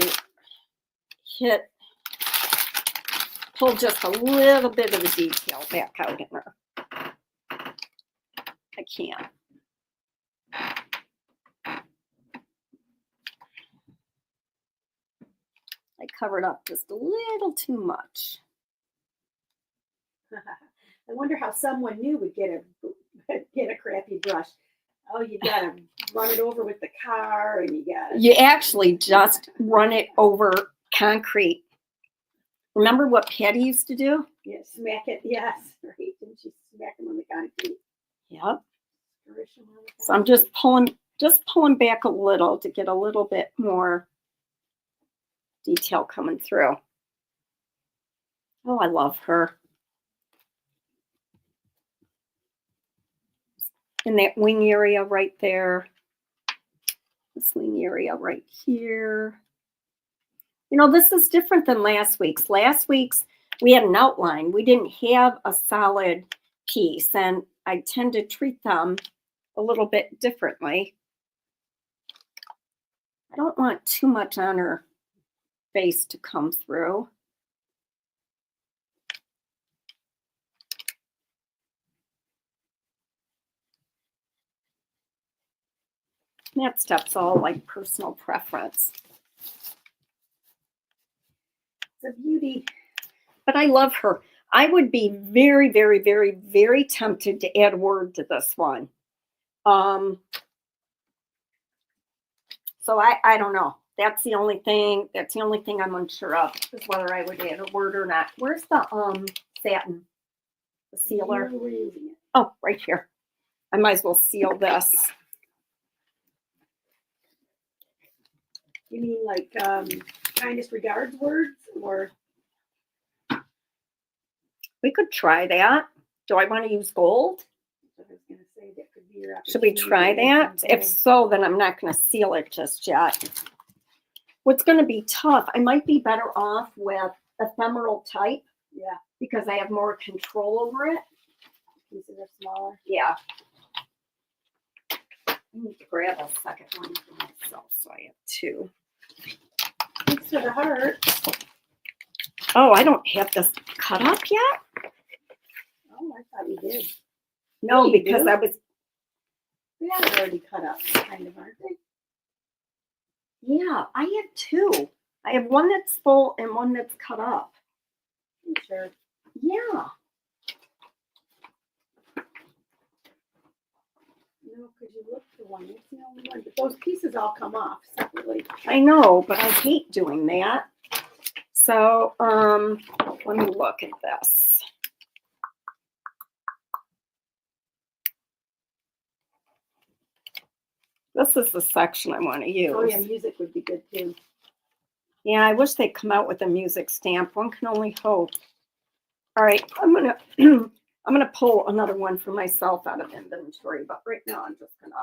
pull just a little bit of the detail back out in her. I can't. I covered up just a little too much. I wonder how someone new would get a crappy brush. Oh, you gotta run it over with the car, and you gotta. You actually just run it over concrete. Remember what Patty used to do? Yeah, smack it. Yes, right. Didn't she smack them on the concrete? Yep. So I'm just pulling back a little to get a little bit more detail coming through. Oh, I love her. In that wing area right there. This wing area right here. You know, this is different than last week's. Last week's, we had an outline. We didn't have a solid piece, and I tend to treat them a little bit differently. I don't want too much on her face to come through. That stuff's all like personal preference. It's a beauty. But I love her. I would be very, very, very, very tempted to add a word to this one. So I don't know. That's the only thing I'm unsure of, is whether I would add a word or not. Where's the satin? The sealer? We're using it. Oh, right here. I might as well seal this. You mean like kindest regards words, or? We could try that. Do I want to use gold? I was going to say that could be your Should we try that? If so, then I'm not going to seal it just yet. What's going to be tough, I might be better off with ephemeral type. Yeah. Because I have more control over it. Pieces are smaller. Yeah. I need to grab a second one for myself, so I have two. Thanks for the heart. Oh, I don't have this cut up yet? Oh, I thought you did. No, You because do? I was, They are already cut up, kind of, aren't they? yeah, I have two. I have one that's full and one that's cut up. Sure. Yeah. No, because you look for one. It's the only one. But those pieces all come off separately. I know, but I hate doing that. So, let me look at this. This is the section I want to use. Oh yeah, music would be good too. Yeah, I wish they'd come out with a music stamp. One can only hope. All right, I'm gonna pull another one for myself out of inventory, but right now I'm just gonna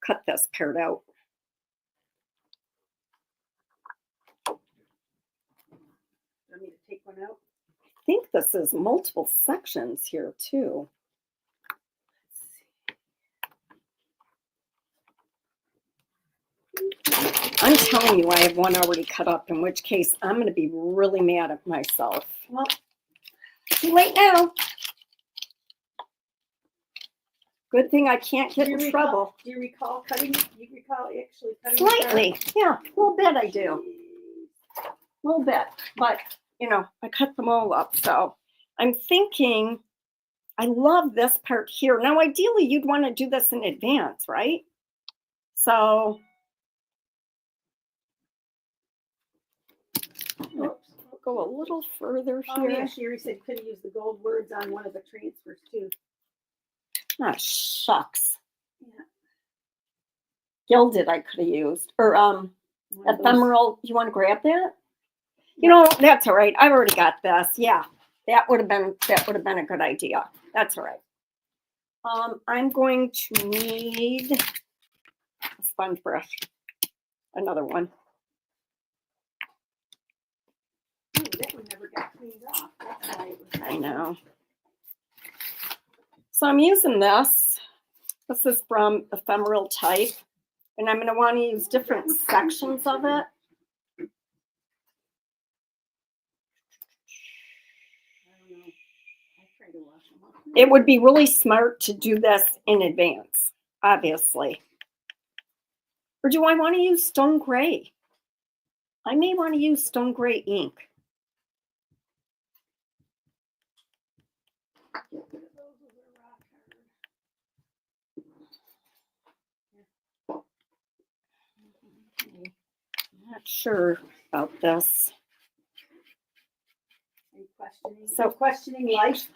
cut this part out. Want me to take one out? I think this is multiple sections here too. I'm telling you, I have one already cut up, in which case I'm going to be really mad at myself. Well, too late now. Good thing I can't get in trouble. Do you recall cutting? Do you recall actually cutting? Slightly, yeah, a little bit I do. A little bit, but you know, I cut them all up. So I'm thinking, I love this part here. Now, ideally, you'd want to do this in advance, right? So I'll go a little further here. Oh yeah, Sherry said could have used the gold words on one of the transfers too. Ah, shucks. Yeah. Gilded I could have used. Or One of those- ephemeral. You want to grab that? You know, that's all right. I've already got this. Yeah. That would have been a good idea. That's all right. I'm going to need a sponge brush. Another one. Ooh, that one never got cleaned off. That's why it was. I know. So I'm using this. This is from Ephemeral Type. And I'm going to want to use different sections of it. It would be really smart to do this in advance, obviously. Or do I want to use stone gray? I may want to use stone gray ink. I'm not sure about this. Are you questioning? So questioning life?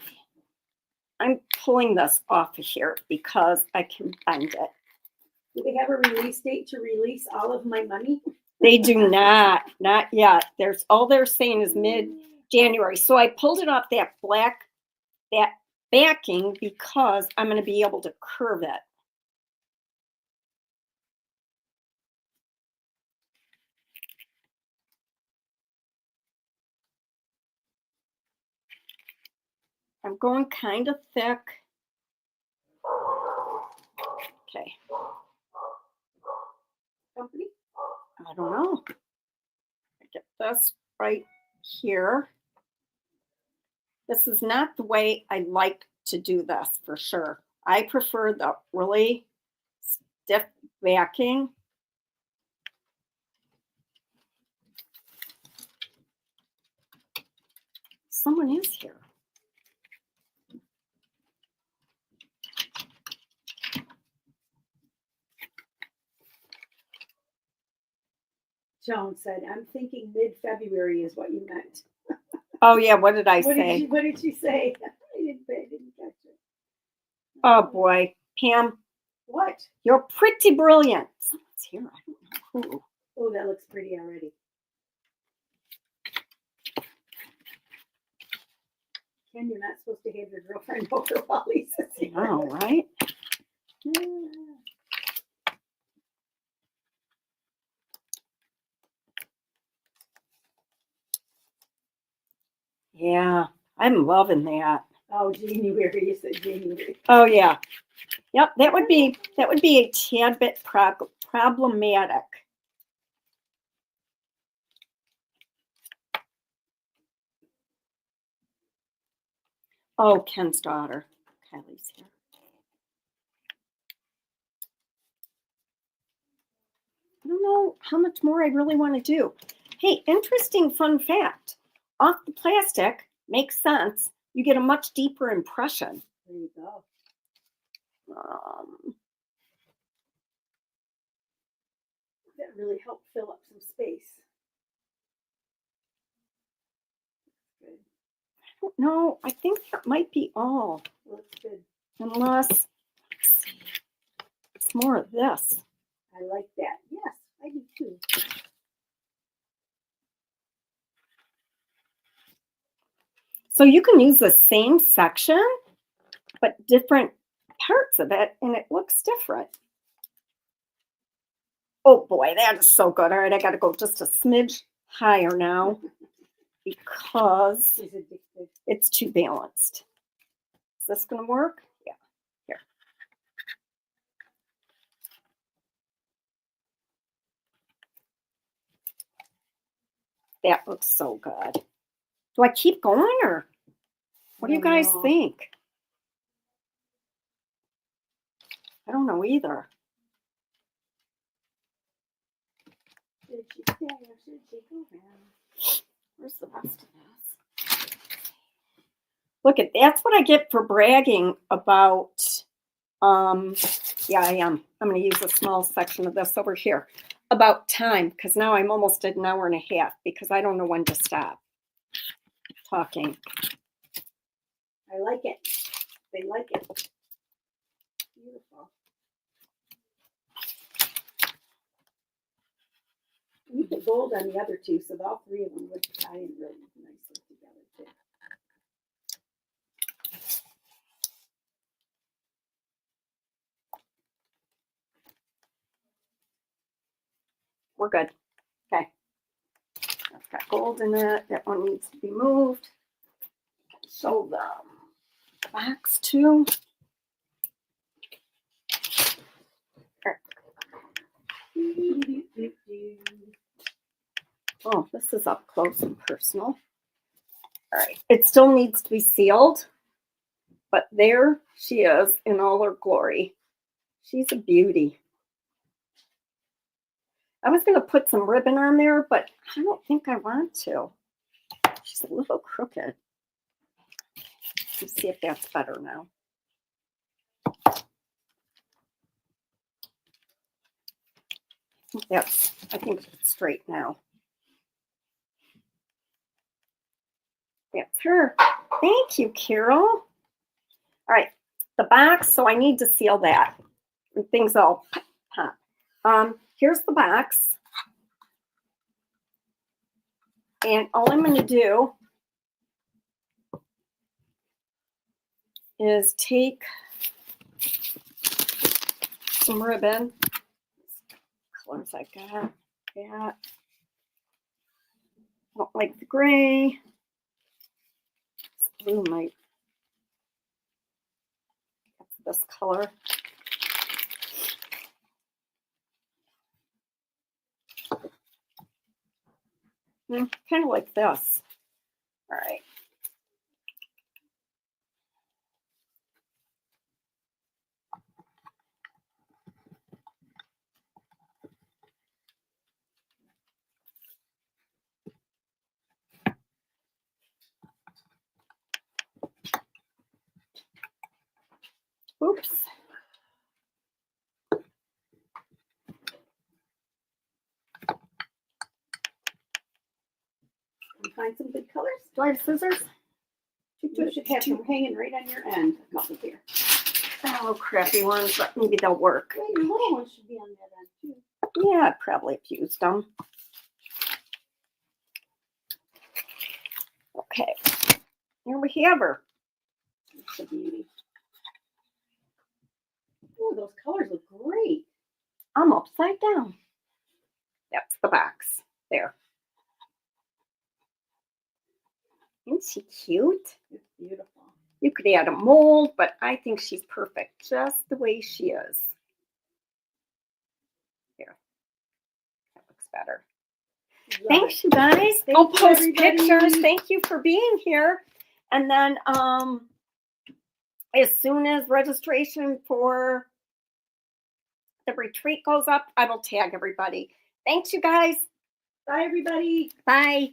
I'm pulling this off of here because I can bend it. Do they have a release date to release all of my money? They do not yet. All they're saying is mid-January. So I pulled it off that backing because I'm going to be able to curve it. I'm going kind of thick. Okay. Company? I don't know. I get this right here. This is not the way I like to do this for sure. I prefer the really stiff backing. Someone is here. Joan said, I'm thinking mid-February is what you meant. Oh, yeah. What did I say? What did she say? I didn't catch it. Oh, boy. Pam. What? You're pretty brilliant. Someone's here. I don't know who. Oh, that looks pretty already. Ken, you're not supposed to have your girlfriend over while Lisa's here. Oh, right? Yeah, I'm loving that. Oh, January. You said January. Oh, yeah. Yep, that would be a tad bit problematic. Oh, Ken's daughter. Kylie's here. I don't know how much more I really want to do. Hey, interesting fun fact. Off the plastic makes sense. You get a much deeper impression. There you go. That really helped fill up some space. Good. I don't know. I think that might be all. Looks good. Unless, let's see, it's more of this. I like that. Yes, I do too. So you can use the same section, but different parts of it, and it looks different. Oh boy, that is so good. All right, I got to go just a smidge higher now because it's too balanced. Is this going to work? Yeah, here. That looks so good. Do I keep going or what do you guys think? I don't know either. Should you stay or should you go round? Where's the rest of this? Look at that's what I get for bragging about. Yeah, I am. I'm going to use a small section of this over here about time because now I'm almost at an hour and a half because I don't know when to stop talking. I like it. They like it. Beautiful. You put gold on the other two, so all three of them would tie in really nicely together too. We're good. Okay. I've got gold in it. That one needs to be moved. So the box too. Oh, this is up close and personal. All right. It still needs to be sealed, but there she is in all her glory. She's a beauty. I was going to put some ribbon on there, but I don't think I want to. She's a little crooked. Let's see if that's better now. I think it's straight now. That's her. Thank you, Carol. All right, the box, so I need to seal that. And things all pop. Here's the box. And all I'm going to do is take some ribbon. Colors I got. That. I don't like the gray. This blue might. This color. Kind of like this. All right. Oops. Find some good colors. Do I have scissors? You should have some hanging right on your end. A couple here. Oh, crappy ones, but maybe they'll work. Well, your little ones should be on that end too. Yeah, I probably have used them. Okay, here we have her. It's a beauty. Oh, those colors look great. I'm upside down. That's the box. There. Isn't she cute? It's beautiful. You could add a mold, but I think she's perfect just the way she is. Here. That looks better. Thanks, you guys. Go post pictures. Thank you for being here. And then as soon as registration for the retreat goes up, I will tag everybody. Thanks, you guys. Bye, everybody. Bye.